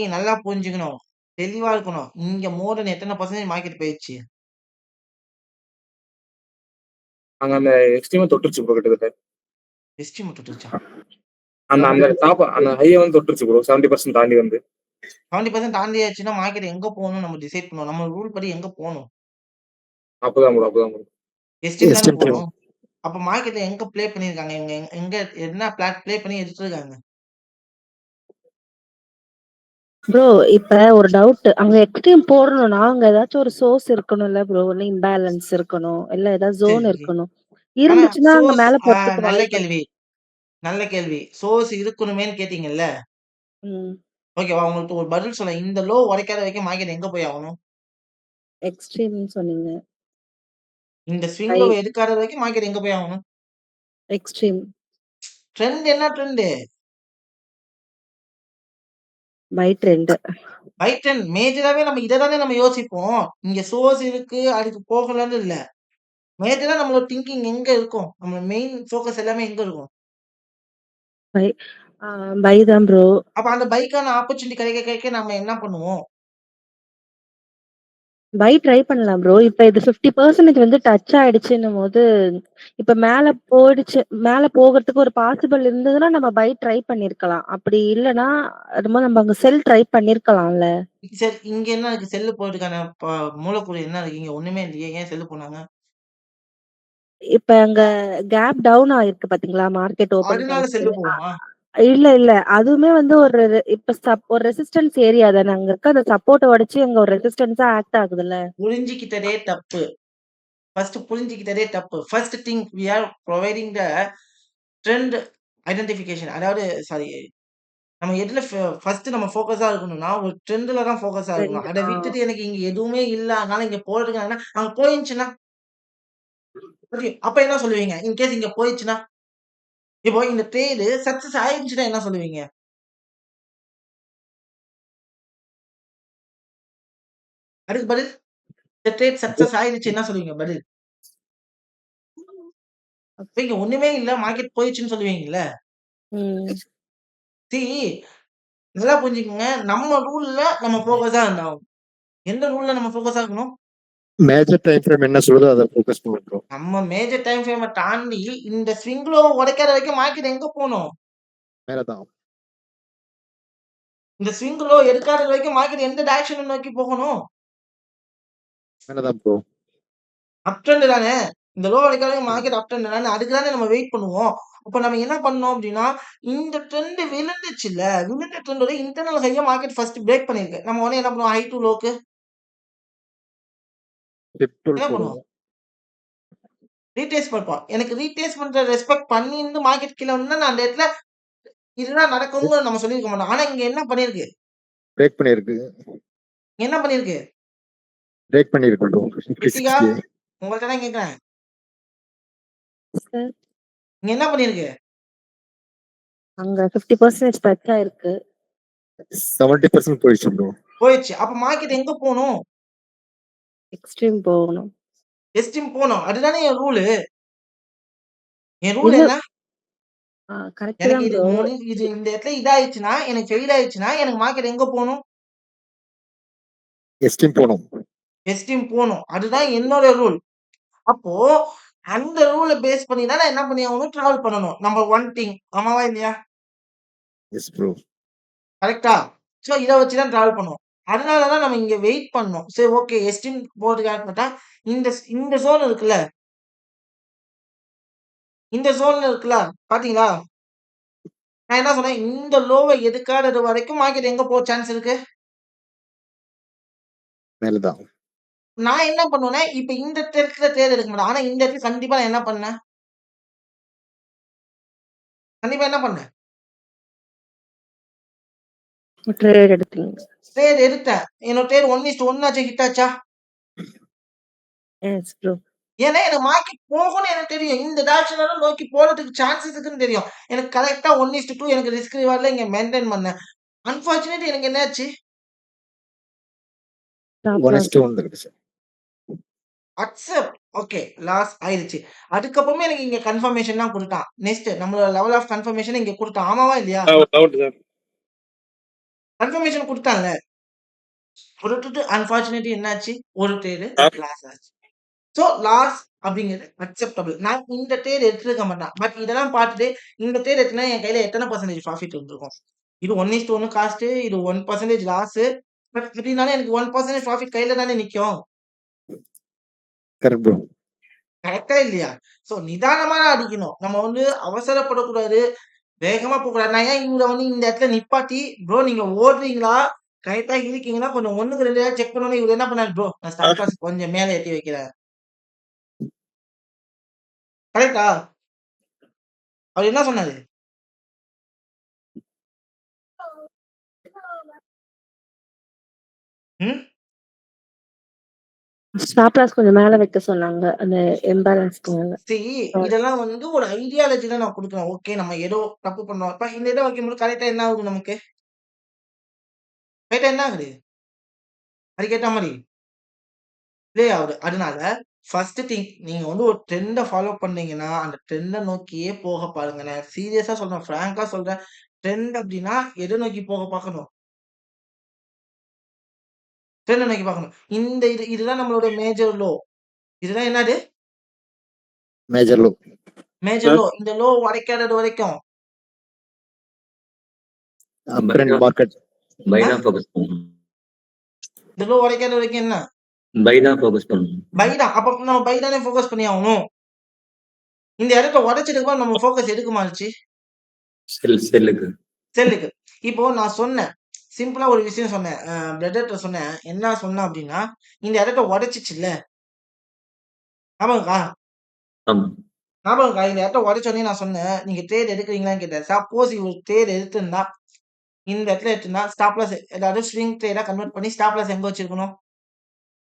S1: நல்லா புரிஞ்சுக்கணும். தெளிவா இருக்கணும். இங்க மோர் தென் எத்தன பெர்சன்டேஜ் மார்க்கெட் போயிருச்சு?
S4: அங்க அந்த எக்ஸ்ட்ரீமா தொட்டுருச்சு ப்ரோ கிட்டத்தட்ட.
S1: எஸ்டிமேட் தொட்டுருச்சா?
S4: அந்த அந்த டாப் அந்த ஹையை வந்து தொட்டுருச்சு ப்ரோ. 70% தாண்டி வந்து.
S1: 70% தாண்டியாச்சுன்னா மார்க்கெட் எங்க போகணும்னு நம்ம டிசைட் பண்ணுவோம். நம்ம ரூல் படி எங்க போணும்?
S4: அப்பதான் ப்ரோ.
S1: எஸ்டிம் தானே போணும். அப்ப மார்க்கெட்ல எங்க ப்ளே பண்ணியிருக்காங்க? இவங்க எங்க என்ன ப்ளே பண்ணி எடுத்திருக்காங்க?
S3: ப்ரோ இப்ப ஒரு டவுட். அங்க எக்ஸ்ட்ரீம் போடணும்னா அங்க ஏதாச்சும் ஒரு சோர்ஸ் இருக்கணும்ல ப்ரோ. இல்ல இம்பேலன்ஸ் இருக்கணும். இல்ல ஏதாவது ஜோன்
S1: சரி.
S3: இருக்கணும்.
S1: ஆனா
S3: இருந்துச்சுன்னா அங்க
S1: சோர்ஸ்
S3: மேல போறதுக்கு
S1: நல்ல
S3: வாய்ப்பு
S1: கேள்வி. நல்ல கேள்வி. சோர்ஸ் இருக்கணுமேன்னு கேட்டீங்கல்ல?
S3: ம்.
S1: ஓகேவா? உங்களுக்கு ஒரு பதில் சொல்றேன். இந்த லோ உடைக்காத வரைக்கும் மார்க்கெட் எங்க போய் ஆகணும்?
S3: எக்ஸ்ட்ரீம்னு சொன்னீங்க.
S1: இந்த ஸ்விங்
S3: ஹை
S1: லோவ எடுக்காத வரைக்கும் மார்க்கெட் எங்க போய் ஆகணும்?
S3: எக்ஸ்ட்ரீம்.
S1: ட்ரெண்ட் என்ன trend?
S3: By trend.
S1: By trend மேஜராவே நம்ம இத தானே நம்ம யோசிப்போம். இங்க சோர்ஸ் இருக்கு, அதுக்கு போகலன்னு இல்ல. மேஜரா நம்மளோட திங்கிங் எங்க இருக்கும்? நம்ம மெயின் ஃபோக்கஸ் எல்லாமே எங்க இருக்கும்?
S3: பை பை தான் ப்ரோ.
S1: அப்ப அந்த பைக்கான ஆப்பர்ச்சுனிட்டி கிடைக்க நம்ம என்ன பண்ணுவோம்?
S3: பை ட்ரை பண்ணலாம் ப்ரோ. இப்ப இது 50% வந்து டச் ஆயிடுச்சுன்னும்போது, இப்ப மேல போகறதுக்கு ஒரு பாசிபிள் இருந்ததுன்னா, நம்ம பை ட்ரை பண்ணியிருக்கலாம். அப்படி இல்லன்னா, என்னமோ நம்ம அங்க செல் ட்ரை பண்ணியிருக்கலாம்ல.
S1: சரி, இங்க என்ன இருக்கு? செல்லு போறதுக்கான மூலக்கூறு என்ன இருக்கு? இங்க ஒண்ணுமே இல்லையே! ஏன் செல்லு போனாங்க?
S3: இப்ப அங்க கேப் டவுன் ஆயிருக்கு பாத்தீங்களா? மார்க்கெட் ஓப்பன்
S1: அதனால
S3: பண்ணிட்டு.
S1: செல்லு போகுமா?
S3: இல்ல. அதுவுமே வந்து ஒரு ரெசிஸ்டன்ஸ் ஏரியா தானே. அங்க இருக்க அந்த சப்போர்ட்ட உடைச்சு அங்க ஒரு ரெசிஸ்டன்ஸா ஆக்ட் ஆகுதுல்ல.
S1: புரிஞ்சுக்கிட்டதே தப்பு. புரிஞ்சுக்கிட்டதே தப்பு. First thing we are providing the trend identification. அதாவது சாரி, நம்ம எதுல ஃபர்ஸ்ட் நம்ம ஃபோக்கஸா இருக்கணும்னா, ஒரு ட்ரெண்ட்ல தான் ஃபோக்கஸா இருக்கணும்.
S3: ட்ரெண்ட்.
S1: அத விட்டுட்டு எனக்கு இங்க எதுவுமே இல்ல, அதனால இங்க போறதுக்கு அங்க போயிருச்சுன்னா, அப்ப என்ன சொல்லுவீங்க? இன் கேஸ் இங்க போயிருச்சுன்னா? இப்போ இந்த ட்ரேடு சக்சஸ் ஆயிருச்சுன்னா என்ன சொல்லுவீங்க? அதுக்கு பதில்? இந்த ட்ரேட் சக்சஸ் ஆயிருச்சு என்ன சொல்லுவீங்க பதில்? இங்க ஒண்ணுமே இல்ல, மார்க்கெட் போயிருச்சுன்னு சொல்லுவீங்கல்ல?
S3: ம்.
S1: சி நல்லா புரிஞ்சுக்கங்க. நம்ம ரூல்ல நம்ம ஃபோக்கஸா இருந்தாகணும். எந்த ரூல்ல நம்ம ஃபோக்கஸா இருக்கணும்?
S5: மேஜர் டைம் ஃப்ரேம் என்ன சொல்லுதோ அத ஃபோக்கஸ் பண்றோம்.
S1: நம்ம மேஜர் டைம் ஃப்ரேம தாண்டி இந்த ஸ்விங் லோவ உடைக்காத வரைக்கும் மார்க்கெட் எங்க போணும்?
S5: மேலதான்.
S1: இந்த ஸ்விங் லோ எடுக்காத வரைக்கும் மார்க்கெட் எந்த டைரக்ஷன நோக்கி போகணும்?
S5: மேலதான் ப்ரோ.
S1: அப் ட்ரெண்ட் தானே. இந்த லோ உடைக்காத வரைக்கும் மார்க்கெட் அப் ட்ரெண்ட் தானே. அதுக்கு தானே நம்ம வெயிட் பண்ணுவோம். அப்ப நம்ம என்ன பண்ணோம் அப்டின்னா, இந்த ட்ரெண்ட் விழுந்துச்சுல்ல, விழுந்த ட்ரெண்டோட இன்டர்னல் ஹைய மார்க்கெட் ஃபர்ஸ்ட் பிரேக் பண்ணிருக்கு. நம்ம உடனே என்ன பண்ணுவோம்? ஹை டூ லோக்கு
S5: டிப் டூல்
S1: என்ன பண்ணுவோம்?
S5: போடுவோம்.
S1: ரீட்ரேஸ் பார்ப்போம். எனக்கு ரீட்ரேஸ்மென்ட்ட ரெஸ்பெக்ட் பண்ணிருந்து மார்க்கெட் கீழ வந்தா நான் அந்த இடத்துல இதுதான் நடக்கும்னு நம்ம சொல்லியிருக்க மாட்டோம். ஆனா இங்க என்ன பண்ணிருக்கு?
S5: பிரேக் பண்ணிருக்கு.
S1: என்ன பண்ணிருக்கு?
S5: பிரேக் பண்ணிருக்கு ப்ரோ.
S1: ரித்திகா
S5: 56
S1: உங்கள்ட்ட தான் கேட்கிறேன்.
S3: சார்.
S1: இங்க என்ன பண்ணிருக்கு?
S3: அங்க 50% டச் ஆயிருக்கு.
S5: 70% போயிடுச்சு ப்ரோ.
S1: போயிருச்சு. அப்ப மார்க்கெட் எங்க போணும்?
S3: எக்ஸ்ட்ரீம் போகணும்.
S1: எஸ்ட்ரீம் போணும். அதுதானே என் ரூலு. என் ரூல்
S3: இல்ல.
S1: என்ன?
S3: கரெக்ட்
S1: எனக்கு
S3: தான்
S1: இது
S3: ப்ரோ.
S1: இது இந்த இடத்துல இதாயிருச்சுன்னா, எனக்கு ஃபெயில் ஆயிருச்சுன்னா, எனக்கு மார்க்கெட் எங்க போணும்?
S5: எஸ்டீம் போனோம்.
S1: எஸ்ட்ரீம் போணும். அதுதான் என்னோட ரூல். அப்போ அந்த ரூல பேஸ் பண்ணி தான் நான் என்ன பண்ணி ஆகணும்? டிராவல் பண்ணணும். Number 1 thing. ஆமாவா இல்லையா?
S5: Yes bro.
S1: கரெக்ட்டா? சோ இத வச்சு தான் டிராவல் பண்ணுவோம். அதனால தான் நம்ம இங்க வெயிட் பண்ணோம். சரி ஓகே எஸ்டிம் போறதுக்காக பார்த்தா, இந்த ஜோன் இருக்குல்ல. இந்த ஜோன்ல இருக்குல்ல. பார்த்தீங்களா? நான் என்ன சொன்னேன்? இந்த லோவ எடுக்காதது வரைக்கும் மார்க்கெட் எங்க போக சான்ஸ் இருக்கு?
S5: மேலதான்.
S1: நான் என்ன பண்ணுவேன்னா, இப்ப இந்த இடத்துல ட்ரேட் எடுக்க மாட்டேன். ஆனா இந்த இடத்துல கண்டிப்பா நான் என்ன பண்ணேன்? கண்டிப்பா என்ன பண்ணேன்?
S3: ட்ரேட் எடுத்தீங்க.
S1: ட்ரேட் எடுத்தேன். என்னோட ட்ரேட் 1:1 ஆச்சா ஹிட் ஆச்சா?
S3: Yes bro.
S1: ஏன்னா எனக்கு மார்க்கெட் போகும்னு எனக்கு தெரியும். இந்த டைரக்ஷன்ல தான் நோக்கி போறதுக்கு சான்சஸ் இருக்குன்னு தெரியும். எனக்கு கரெக்ட்டா 1:2 எனக்கு ரிஸ்க் ரிவார்ட்ல இங்க மெயின்டெயின் பண்ணேன். அன்பார்ச்சுனேட்லி எனக்கு என்ன ஆச்சு?
S3: Stop loss.
S5: 1:1 வந்துருச்சு.
S1: அக்செப்ட். ஓகே. லாஸ் ஆயிருச்சு. அதுக்கப்புறமே எனக்கு இங்க கன்ஃபர்மேஷன் தான் குடுத்தான். நெக்ஸ்ட் நம்மளோட லெவல் ஆஃப் கன்ஃபர்மேஷன் இங்க குடுத்தான். ஆமாவா இல்லையா?
S4: Doubt sir.
S1: கன்ஃபர்மேஷன் குடுத்தான்ல. குடுத்துட்டு அன்பார்ச்சுனேட்லி என்னாச்சு? ஒரு ட்ரேடு லாஸ் ஆச்சு. சோ லாஸ் அப்படிங்கிறது அக்செப்டபிள். நான் இந்த ட்ரேட் எடுத்திருக்க மாட்டேன். பட் இதெல்லாம் பார்த்துட்டு இந்த ட்ரேட் எடுத்தனா என் கையில எத்தனை பெர்சன்டேஜ் ப்ராஃபிட் இருந்திருக்கும்? இது 1:1 காஸ்ட், இது 1% லாஸ். பட் எப்படினாலும் எனக்கு 1% ப்ராஃபிட் கையில தானே நிக்கும்.
S5: Correct bro.
S1: கரெக்ட்டா இல்லையா? சோ நிதானமா தான் அடிக்கணும். நம்ம வந்து அவசரப்படக்கூடாது. வேகமா போக்கூடாது. நான் ஏன் இங்க வந்து இந்த இடத்துல நிப்பாட்டி, ப்ரோ நீங்க ஓடுறீங்களா? கரெக்ட்டா இருக்கீங்களா? கொஞ்சம் 1க்கு 2 செக் பண்ணோனே இவரு என்ன பண்ணாரு? ப்ரோ நான் ஸ்டாப் லாஸ் கொஞ்சம் மேல ஏத்தி வைக்கிறேன். கரெக்ட்டா? அவரு என்ன சொன்னாரு? ம்.
S3: ஸ்டாப் லாஸ் கொஞ்சம் மேல வைக்க சொன்னாங்க. அந்த இம்பேலன்ஸ்க்கு மேல.
S1: இதெல்லாம் வந்து ஒரு ஐடியாலஜில நான் குடுக்குறேன். ஓகே நம்ம ஏதோ தப்பு பண்ணோம். அப்ப இந்த இத வைக்கும்போது கரெக்ட்டா என்ன ஆகுது நமக்கு? ரைட்டா என்ன ஆகுது? அதுக்கேத்த மாரி ப்ளே ஆகுது. அதனால ஃபர்ஸ்ட் திங் நீங்க வந்து ஒரு ட்ரெண்ட ஃபாலோ பண்ணீங்கன்னா, அந்த ட்ரெண்ட நோக்கியே போக பாருங்க. நான் சீரியஸா சொல்றேன். ஃபிராங்கா சொல்றேன். ட்ரெண்ட் அப்டின்னா எத நோக்கி போக பார்க்கணும்? ட்ரெண்ட நோக்கி பார்க்கணும். இதுதான் நம்மளோட மேஜர் லோ. இதுதான் என்னது?
S5: Major low.
S1: Major low. இந்த லோ உடைக்காதது வரைக்கும்
S5: அப் ட்ரெண்ட் மார்க்கெட்.
S2: பை
S1: ஆ?
S2: தான் ஃபோக்கஸ் பண்ணணும்.
S1: இந்த லோ உடைக்காத வரைக்கும் என்ன?
S2: பை தான் ஃபோக்கஸ் பண்ணணும்.
S1: பை தான். அப்ப நம்ம பை தானே ஃபோக்கஸ் பண்ணி ஆகணும். இந்த இடத்த உடைச்சதுக்கு நம்ம ஃபோக்கஸ் எதுக்கு மாறுச்சு?
S2: செல்லுக்கு.
S1: செல்லுக்கு. இப்போ நான் சொன்னேன். சிம்பிளா ஒரு விஷயம் சொன்னேன். பிரதர்ட்ட சொன்னேன். என்ன சொன்னேன் அப்டின்னா, இந்த இடத்த உடைச்சுச்சுல்ல. ஞாபகம் இருக்கா?
S2: ஆமா.
S1: ஞாபகம் இருக்கா? இந்த இடத்த உடைச்சோனே நான் சொன்னேன். நீங்க ட்ரேட் எடுக்குறீங்களான்னு கேட்டேன். சப்போஸ் இவரு ட்ரேட் எடுத்திருந்தா, இந்த இடத்துல எடுத்திருந்தா ஸ்டாப் லாஸ் ஏதாவது ஸ்விங் ட்ரேடா கன்வெர்ட் பண்ணி ஸ்டாப் லாஸ் எங்க வச்சிருக்கணும்?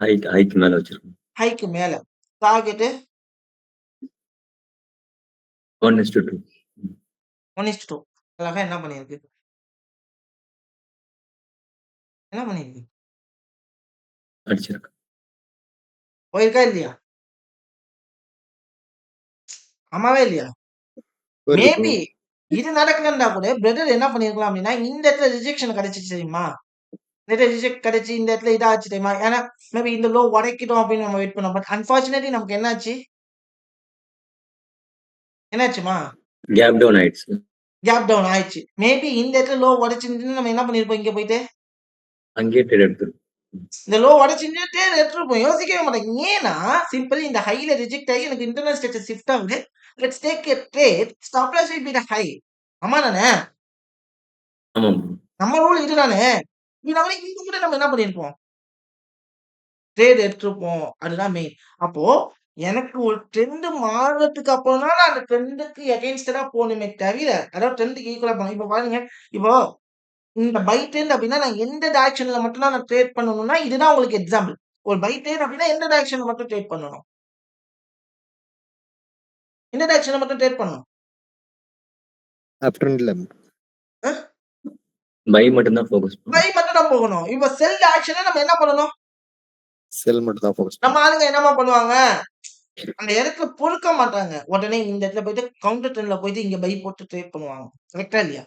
S2: ஹைக்கு மேல வச்சிருக்கணும்.
S1: ஹைக்கு மேல. டார்கெட்
S2: 1:2.
S1: 1:2. அழகா என்ன பண்ணிருக்கு? என்ன பண்ணிருக்கு?
S2: அடிச்சிருக்கு.
S1: போயிருக்கா இல்லையா? ஆமாவா இல்லையா?
S5: போயிருக்கு ப்ரோ.
S1: மேபி இது நடக்கலன்னா கூட பிரதர் என்ன பண்ணிருக்கலாம் அப்டின்னா, இந்த இடத்துல ரிஜெக்ஷன் கிடைச்சுச்சு தெரியுமா? இந்த இடத்துல ரிஜெக்ட் கிடைச்சு இந்த இடத்துல இதாச்சு தெரியுமா? ஏன்னா மேபி இந்த லோ உடைக்கட்டும் அப்படின்னு நம்ம வெயிட் பண்ணோம். பட் அன்பார்ச்சுனேட்லி நமக்கு என்னாச்சு? என்னாச்சுமா?
S2: கேப் டவுன் ஆயிடுச்சு.
S1: கேப் டவுன் ஆயிடுச்சு. மேபி இந்த இடத்துல லோ உடைச்சிருந்துச்சுன்னா நம்ம என்ன பண்ணிருப்போம் இங்க போயிட்டு?
S2: அங்கேயே ட்ரேட் எடுத்துரும்.
S1: இந்த லோ உடைச்சிருந்தா ட்ரேட் எடுத்துருப்போம். யோசிக்கவே மாட்டேன். ஏன்னா சிம்பிள் இந்த ஹைல ரிஜெக்ட் ஆகி எனக்கு இன்டர்னல் ஸ்ட்ரக்சர் ஷிஃப்ட் ஆகுது. Let's take a trade. Stop loss will be the high. ஆமா தானே?
S2: ஆமாம்.
S1: நம்ம ரூல் இதுதானே. இதனால இங்க கூட நம்ம என்ன பண்ணிருப்போம்? ட்ரேட் எடுத்திருப்போம். அதுதான் மெயின். அப்போ எனக்கு ஒரு ட்ரெண்ட் மாறுறதுக்கு அப்புறம் தான் நான் அந்த ட்ரெண்டுக்கு எகைன்ஸ்டா போகணுமே தவிர, அதாவது ட்ரெண்டுக்கு ஈக்குவலா போகணும். இப்ப பாருங்க, இப்போ இந்த பை ட்ரெண்ட் அப்டின்னா நான் எந்த டைரக்ஷன்ல மட்டும் தான் நான் ட்ரேட் பண்ணணும்னா, இதுதான் உங்களுக்கு எக்ஸாம்பிள். ஒரு பை ட்ரேட் அப்டின்னா எந்த டைரக்ஷன்ல மட்டும் ட்ரேட் பண்ணணும்? எந்த டைரக்ஷன்ல மட்டும் ட்ரேட் பண்ணணும்?
S5: அப் ட்ரெண்ட்ல.
S1: அ?
S2: பை மட்டும் தான் ஃபோக்கஸ்
S1: பை
S2: பண்ணணும்.
S1: மட்டும் தான் போகணும். இப்ப செல் டைரக்ஷன்ல நம்ம என்ன பண்ணணும்?
S5: செல் மட்டும் தான் ஃபோக்கஸ்
S1: நம்ம
S5: பண்ணணும்.
S1: ஆளுங்க என்னம்மா பண்ணுவாங்க? அந்த இடத்துல பொறுக்க மாட்டாங்க. உடனே இந்த இடத்துல போயிட்டு கவுண்டர் ட்ரெண்ட்ல போயிட்டு இங்க பை போட்டு ட்ரேட் பண்ணுவாங்க. கரெக்ட்டா இல்லையா?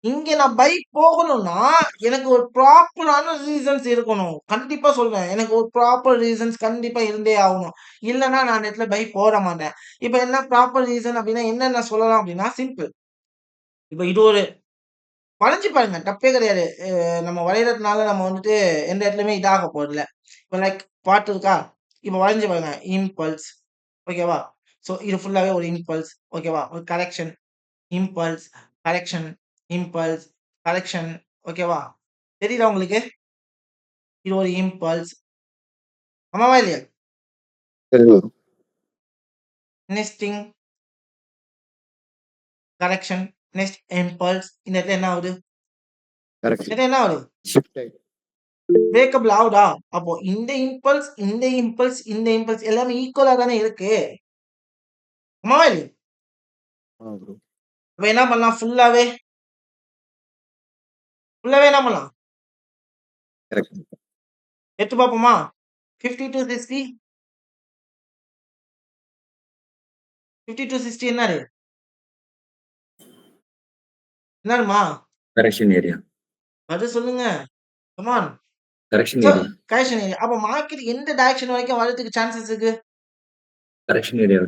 S1: இங்க நான் பை போகணும்னா, எனக்கு ஒரு ப்ராப்பரான ரீசன்ஸ் இருக்கணும். கண்டிப்பா சொல்றேன். எனக்கு ஒரு ப்ராப்பர் ரீசன்ஸ் கண்டிப்பா இருந்தே ஆகணும். இல்லன்னா நான் அந்த இடத்துல பை போட மாட்டேன். இப்ப என்ன ப்ராப்பர் ரீசன் அப்டின்னா என்னென்ன சொல்லலாம் அப்டின்னா, சிம்பிள். இப்ப இது ஒரு வளைஞ்சு பாருங்க. தப்பே கிடையாது. நம்ம வளையறதுனால நம்ம வந்துட்டு எந்த இடத்துலயுமே இதாக போறதில்ல. இப்ப லைக் பாட்டு இருக்கா? இப்ப வளைஞ்சு பாருங்க. இம்பல்ஸ். ஓகேவா? ஸோ இது ஃபுல்லாவே ஒரு இம்பல்ஸ். ஓகேவா? ஒரு correction, impulse, correction, impulse, correction. ஓகேவா? தெரியுதா உங்களுக்கு? இது ஒரு இம்பல்ஸ். ஆமாவா இல்லையா?
S5: சரி bro.
S1: Next thing correction, next impulse. இந்த இடத்துல என்ன ஆகுது? இந்த
S5: கரெக்ட்.
S1: இடத்துல என்ன ஆகுது?
S5: ஷிஃப்ட் ஆயி
S1: பிரேக்கபிள் ஆகுதா? அப்போ இந்த இம்பல்ஸ், இந்த இம்பல்ஸ், இந்த இம்பல்ஸ் எல்லாமே ஈக்குவலா தானே இருக்கு. ஆமாவா இல்லையா?
S5: ப்ரோ.
S1: அப்ப என்ன பண்ணலாம்? ஃபுல்லாவே என்ன பண்ணலாம்?
S5: கரெக்ட்.
S1: எடுத்து பார்ப்போமா? 50-60 50-60 என்னது? என்னதும்மா?
S2: Correction area.
S1: அது சொல்லுங்க. Come on.
S2: Correction
S1: so
S2: area.
S1: Correction area. அப்ப மார்க்கெட் எந்த டைரக்ஷன் வரைக்கும் வரதுக்கு சான்சஸ் இருக்கு?
S2: Correction area.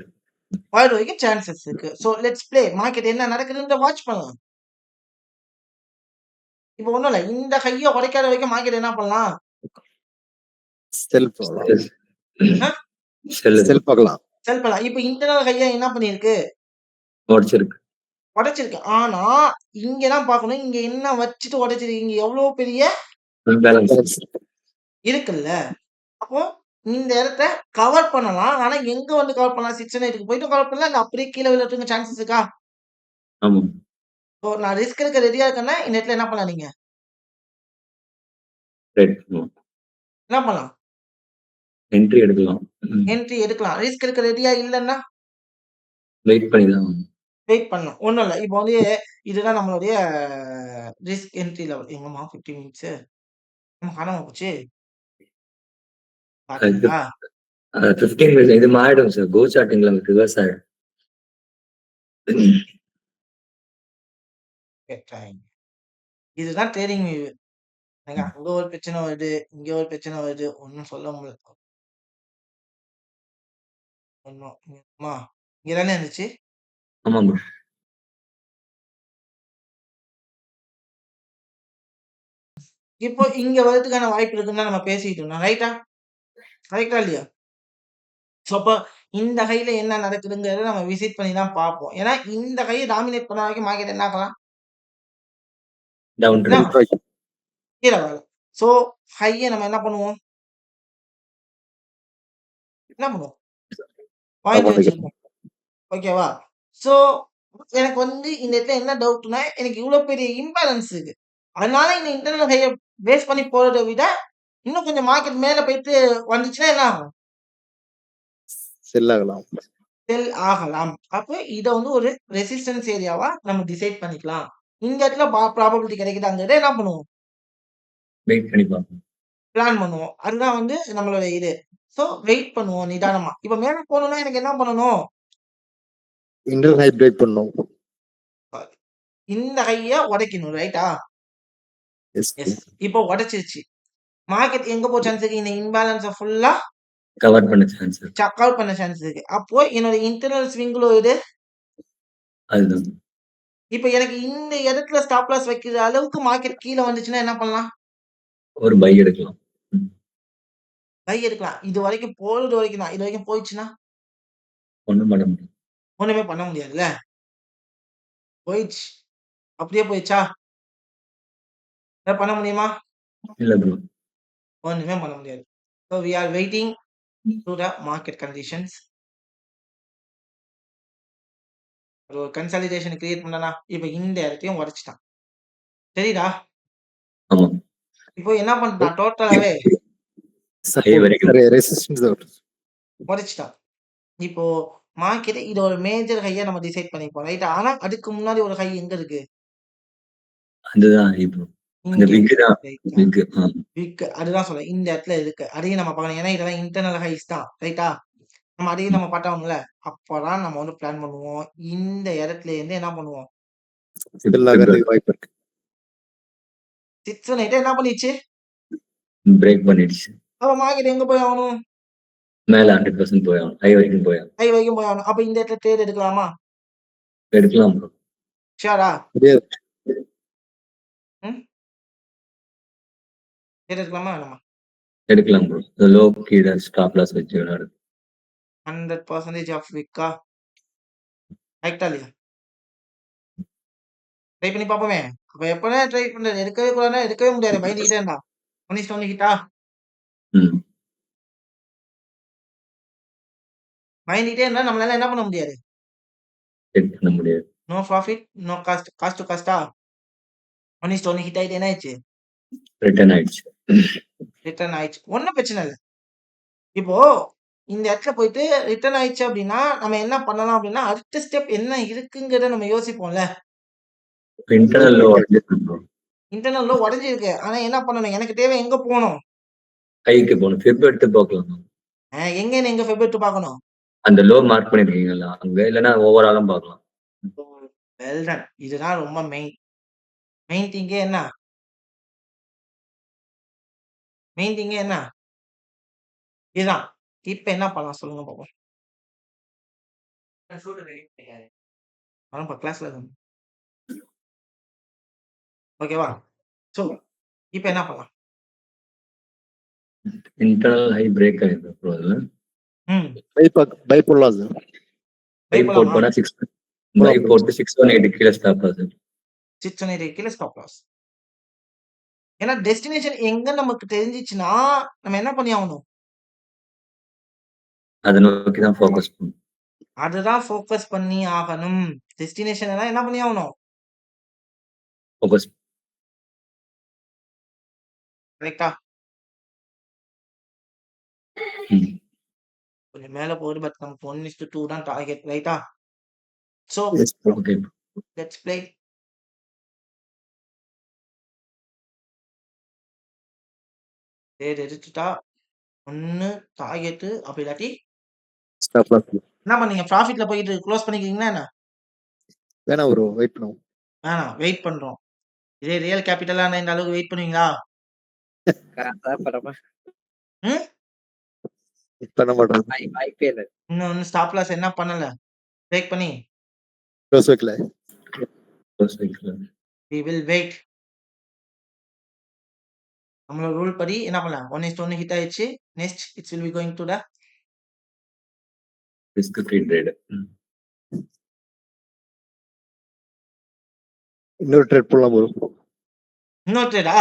S1: வர வரைக்கும் சான்சஸ் இருக்கு. So let's play. மார்க்கெட் என்ன நடக்குதுன்றத வாட்ச் பண்ணலாம். இப்ப ஒண்ணும் இல்ல. இந்த ஹைய உடைக்காத வரைக்கும் மார்க்கெட் என்ன பண்ணலாம்?
S5: செல் போகலாம்.
S1: ஆ?
S5: செல் பார்க்கலாம்.
S1: செல் பண்ணலாம். இப்ப இன்டர்னல் ஹைய என்ன பண்ணிருக்கு?
S2: உடைச்சிருக்கு.
S1: உடைச்சிருக்கு. ஆனா இங்க தான் பார்க்கணும். இங்க என்ன வச்சுட்டு உடைச்சிருக்கு? இங்க எவ்வளவு பெரிய
S2: பேலன்ஸ்.
S1: இருக்குல்ல. அப்போ இந்த இடத்த கவர் பண்ணலாம். ஆனா எங்க வந்து கவர் பண்ணலாம்? 698க்கு போயிட்டு கவர் பண்ணலாம். இல்ல அப்படியே கீழ விழறதுக்கு சான்சஸ் இருக்கா?
S2: ஆமா.
S1: சோ நான் ரிஸ்க் எடுக்க ரெடியா இருக்கேன்னா, இந்த இடத்துல என்ன பண்ணலாம் நீங்க?
S2: ட்ரேட் பண்ணுவோம்.
S1: என்ன பண்ணலாம்?
S2: என்ட்ரி எடுக்கலாம்.
S1: என்ட்ரி எடுக்கலாம். ரிஸ்க் எடுக்க ரெடியா இல்லன்னா,
S2: வெயிட் பண்ணி தான் ஆகணும்.
S1: வெயிட் பண்ணணும். ஒண்ணும் இல்ல. இப்போ வந்து இதுதான் நம்மளுடைய ரிஸ்க் என்ட்ரி லெவல். எங்கம்மா 50 மினிட்ஸு? நம்ம காணாம போச்சு.
S2: அது
S1: பாத்தீங்களா?
S2: 15 மினிட்ஸ் இது மாறிடும் சார். கோ சார்ட்டிங்ல ரிவர்ஸ் ஆயிடும்.
S1: கேட்டாய்ங்க. இதுதான் ட்ரேடிங் வியூ. ஏங்க அங்க ஒரு பிரச்சனை வருது, இங்க ஒரு பிரச்சனை வருது. ஒண்ணும் சொல்ல முடியல. ஒண்ணும். அம்மா இங்க தானே இருந்துச்சு?
S2: ஆமா ப்ரோ.
S1: இப்போ இங்க வரதுக்கான வாய்ப்பு இருக்குன்னு தான் நம்ம பேசிட்டு இருந்தோம். ரைட்டா? கரெக்ட்டா இல்லையா? ஸோ அப்ப இந்த கையில என்ன நடக்குதுங்கிறத நம்ம விசிட் பண்ணி தான் பார்ப்போம். ஏன்னா இந்த கைய டாமினேட் பண்ண வரைக்கும் மார்க்கெட் என்ன ஆகலாம்?
S2: டவுன்
S1: என்ன?
S2: ட்ரெண்ட்.
S1: கீழ வரலாம். ஸோ ஹைய நம்ம என்ன பண்ணுவோம்? என்ன பண்ணுவோம்? பாயிண்ட் வச்சிருப்போம். ஓகேவா? ஸோ எனக்கு வந்து இந்த இடத்துல என்ன டவுட்னா, எனக்கு இவ்ளோ பெரிய இம்பேலன்ஸ் இருக்கு. அதனால இந்த இன்டர்னல் ஹைய பேஸ் பண்ணி போறத விட, இன்னும் கொஞ்சம் மார்க்கெட் மேல போயிட்டு வந்துச்சுன்னா என்ன ஆகும்?
S5: செல் ஆகலாம்.
S1: செல் ஆகலாம். அப்ப இத வந்து ஒரு ரெசிஸ்டன்ஸ் ஏரியாவா நம்ம டிசைட் பண்ணிக்கலாம். இந்த இடத்துல ப்ராபபிலிட்டி கிடைக்குதாங்கிறத என்ன பண்ணுவோம்?
S2: வெயிட் பண்ணி பார்ப்போம்.
S1: பிளான் பண்ணுவோம். அதுதான் வந்து நம்மளோட இது. ஸோ வெயிட் பண்ணுவோம் நிதானமா. இப்ப மேல போணும்னா எனக்கு என்ன பண்ணணும்?
S5: இன்டர்னல் ஹை பிரேக் பண்ணணும்.
S1: இந்த ஹைய உடைக்கணும். ரைட்டா?
S5: Yes bro.
S1: எஸ். இப்போ உடைச்சிருச்சு. மார்க்கெட் எங்க போக சான்ஸ் இருக்கு? இந்த இம்பேலன்ஸ ஃபுல்லா
S2: கவர் பண்ண சான்ஸ் இருக்கு.
S1: செக் அவுட் பண்ண சான்ஸ் இருக்கு. அப்போ என்னோட இன்டர்னல் ஸ்விங் லோ எது?
S2: அதுதான்.
S1: இப்ப எனக்கு இந்த இடத்துல ஸ்டாப் லாஸ் வைக்கிற அளவுக்கு மார்க்கெட் கீழ வந்துச்சுன்னா என்ன பண்ணலாம்?
S2: ஒரு பை எடுக்கலாம்.
S1: பை எடுக்கலாம். இது வரைக்கும் போறது வரைக்கும் தான். இது வரைக்கும் போயிடுச்சுன்னா?
S2: ஒண்ணும் பண்ண முடியாது.
S1: ஒண்ணுமே பண்ண முடியாதுல்ல. போயிடுச்சு. அப்படியே போயிடுச்சா? ஏதாவது பண்ண முடியுமா?
S2: இல்ல ப்ரோ.
S1: ஒண்ணுமே பண்ண முடியாது. So we are waiting to the market conditions. ஒரு கன்சாலிடேஷன் கிரியேட் பண்ணனா, இப்ப இந்த இடத்தையும் உடைச்சுட்டான். சரிடா?
S2: ஆமா.
S1: இப்போ என்ன பண்ணிட்டான் டோட்டலாவே?
S2: ஹை வரைக்கும்.
S5: ரெசிஸ்டன்ஸ்
S1: உடைச்சுட்டான். இப்போ மார்க்கெட் இது ஒரு மேஜர் ஹையா நம்ம டிசைட் பண்ணிப்போம். ரைட்டா? ஆனா அதுக்கு முன்னாடி ஒரு ஹை எங்க இருக்கு?
S2: அதுதான் ஹை ப்ரோ. அந்த
S1: இங்க
S2: பிக் தான்.
S1: ரைட்டா?
S2: பிக்.
S1: வீக் அதுதான் சொல்றேன். இந்த இடத்துல இருக்கு. அதையும் நம்ம பார்க்கணும். ஏன்னா இதெல்லாம் இன்டர்னல் ஹைஸ் தான். ரைட்டா? நம்ம அதையும் நம்ம பார்த்தாகணும்ல. அப்பதான் நம்ம வந்து பிளான் பண்ணுவோம். இந்த இடத்துல இருந்து என்ன பண்ணுவோம்?
S5: செல் ஆகிறதுக்கு வாய்ப்பு இருக்கு.
S1: 618 என்ன பண்ணிடுச்சு?
S2: பிரேக் பண்ணிடுச்சு.
S1: அப்ப மார்க்கெட் எங்க போய் ஆகணும்?
S2: மேல 100% போயாகணும். ஹை வரைக்கும் போயாகணும்.
S1: ஹை வரைக்கும் போய் ஆகணும். அப்ப இந்த இடத்துல ட்ரேட் எடுக்கலாமா?
S2: எடுக்கலாம் ப்ரோ.
S1: ஷூரா?
S5: முடியாது.
S1: ம். ட்ரேட் எடுக்கலாமா வேணாமா?
S2: எடுக்கலாம் ப்ரோ. லோ கீழ ஸ்டாப் லாஸ் வச்சு விளையாடு.
S1: 100% ஆஃப் வீக்கா? ரைட்டா இல்லையா? ட்ரை பண்ணி பார்ப்போமே. அப்ப எப்பனா ட்ரை பண்றது. எடுக்கவே கூடாதுன்னா எடுக்கவே முடியாது. பயந்துகிட்டே இருந்தா. ஒன்லி ஹிட்டா?
S2: ம்.
S1: பயந்துகிட்டே இருந்தா நம்மளால என்ன பண்ண முடியாது?
S2: செக் பண்ண முடியாது.
S1: No profit, no cost. Cost to காஸ்ட்டா? ஒன்லி ஹிட் ஆயிட்டு என்ன ஆயிடுச்சு?
S2: ரிட்டர்ன் ஆயிடுச்சு.
S1: ரிட்டர்ன் ஆயிடுச்சு. ஒண்ணும் பிரச்சனை இல்ல. இப்போ இந்த இடத்துல போயிட்டு ரிட்டர்ன் ஆயிடுச்சு அப்படின்னா, நம்ம என்ன பண்ணலாம் அப்படின்னா, அடுத்த ஸ்டெப் என்ன இருக்குங்கிறத நம்ம யோசிப்போம்ல.
S2: Internal low adjust bro.
S1: Internal low உடைஞ்சிருக்கு. ஆனா என்ன பண்ணணும்? எனக்கு தேவை எங்க போணும்?
S2: ஹைக்கு போகணும். ஃபிப் எடுத்து பார்க்கலாம்.
S1: எங்கன்னு எங்க ஃபெப் எடுத்து பார்க்கணும்?
S2: அந்த லோ மார்க் பண்ணிருக்கீங்கல்ல அங்க, இல்லைன்னா ஓவராலும் பார்க்கலாம்.
S1: Well done. இதுதான் ரொம்ப மெயின். மெயின் திங்கே என்ன? மெயின் திங்கே என்ன? இதுதான். இப்ப என்ன பண்ணலாம் சொல்லுங்க பாப்போம். ஆரம்ப கிளாஸ்ல இருக்கணும். ஓகேவா? சோ இப்ப என்ன பண்ணலாம்?
S2: இன்டர்னல் ஹை பிரேக் ஆயிருக்கு ப்ரோ அதுல.
S1: ம்.
S5: பை போடலாம் சார்.
S2: பை
S1: பை
S2: போட்
S1: போலாமா?
S2: போனா 6 பை போட்டு 618 கீழ ஸ்டாப் லாஸ்.
S1: 618 கீழ ஸ்டாப் லாஸ். ஏன்னா டெஸ்டினேஷன் எங்க நமக்கு தெரிஞ்சிச்சுன்னா, நம்ம என்ன பண்ணி ஆகணும்?
S2: அத நோக்கி தான் ஃபோக்கஸ் பண்ணணும்.
S1: அதுதான் ஃபோக்கஸ் பண்ணி ஆகணும். டெஸ்டினேஷன் எல்லாம் என்ன பண்ணி ஆகணும்?
S2: ஃபோக்கஸ்.
S1: கரெக்ட்டா?
S2: ம்.
S1: கொஞ்சம் மேல போகுது. பட் நமக்கு 1:2 தான் டார்கெட். ரைட்டா? So
S5: Yes, bro.
S2: Okay.
S1: let's play. எடுத்துட்டா ஒன்னு டார்கெட் அப்படி இல்லாட்டி
S5: Stop loss.
S1: என்ன பண்ணீங்க? ப்ராஃபிட்ல போயிட்டு க்ளோஸ் பண்ணிக்கிறீங்களா என்ன?
S5: வேணாம் ப்ரோ வெயிட் பண்ணுவோம்.
S1: வேணாம், வெயிட் பண்றோம். இதே ரியல் கேபிட்டலா இந்த அளவுக்கு வெயிட் பண்ணுவீங்களா? ம்?
S5: பண்ண மாட்டோம்.
S1: இன்னும் ஸ்டாப் லாஸ் என்ன பண்ணல? பிரேக் பண்ணி
S5: க்ளோஸ் வைக்கல.
S2: Close வைக்கலாம்.
S1: we will wait. நம்மளோட ரூல் படி என்ன பண்ணலாம்? 1:1 ஹிட் ஆயிடுச்சு. Next it's will be going to the
S2: Risk free trade.
S5: இன்னொரு ட்ரேட் போடலாம் ப்ரோ.
S1: இன்னொரு ட்ரேடா?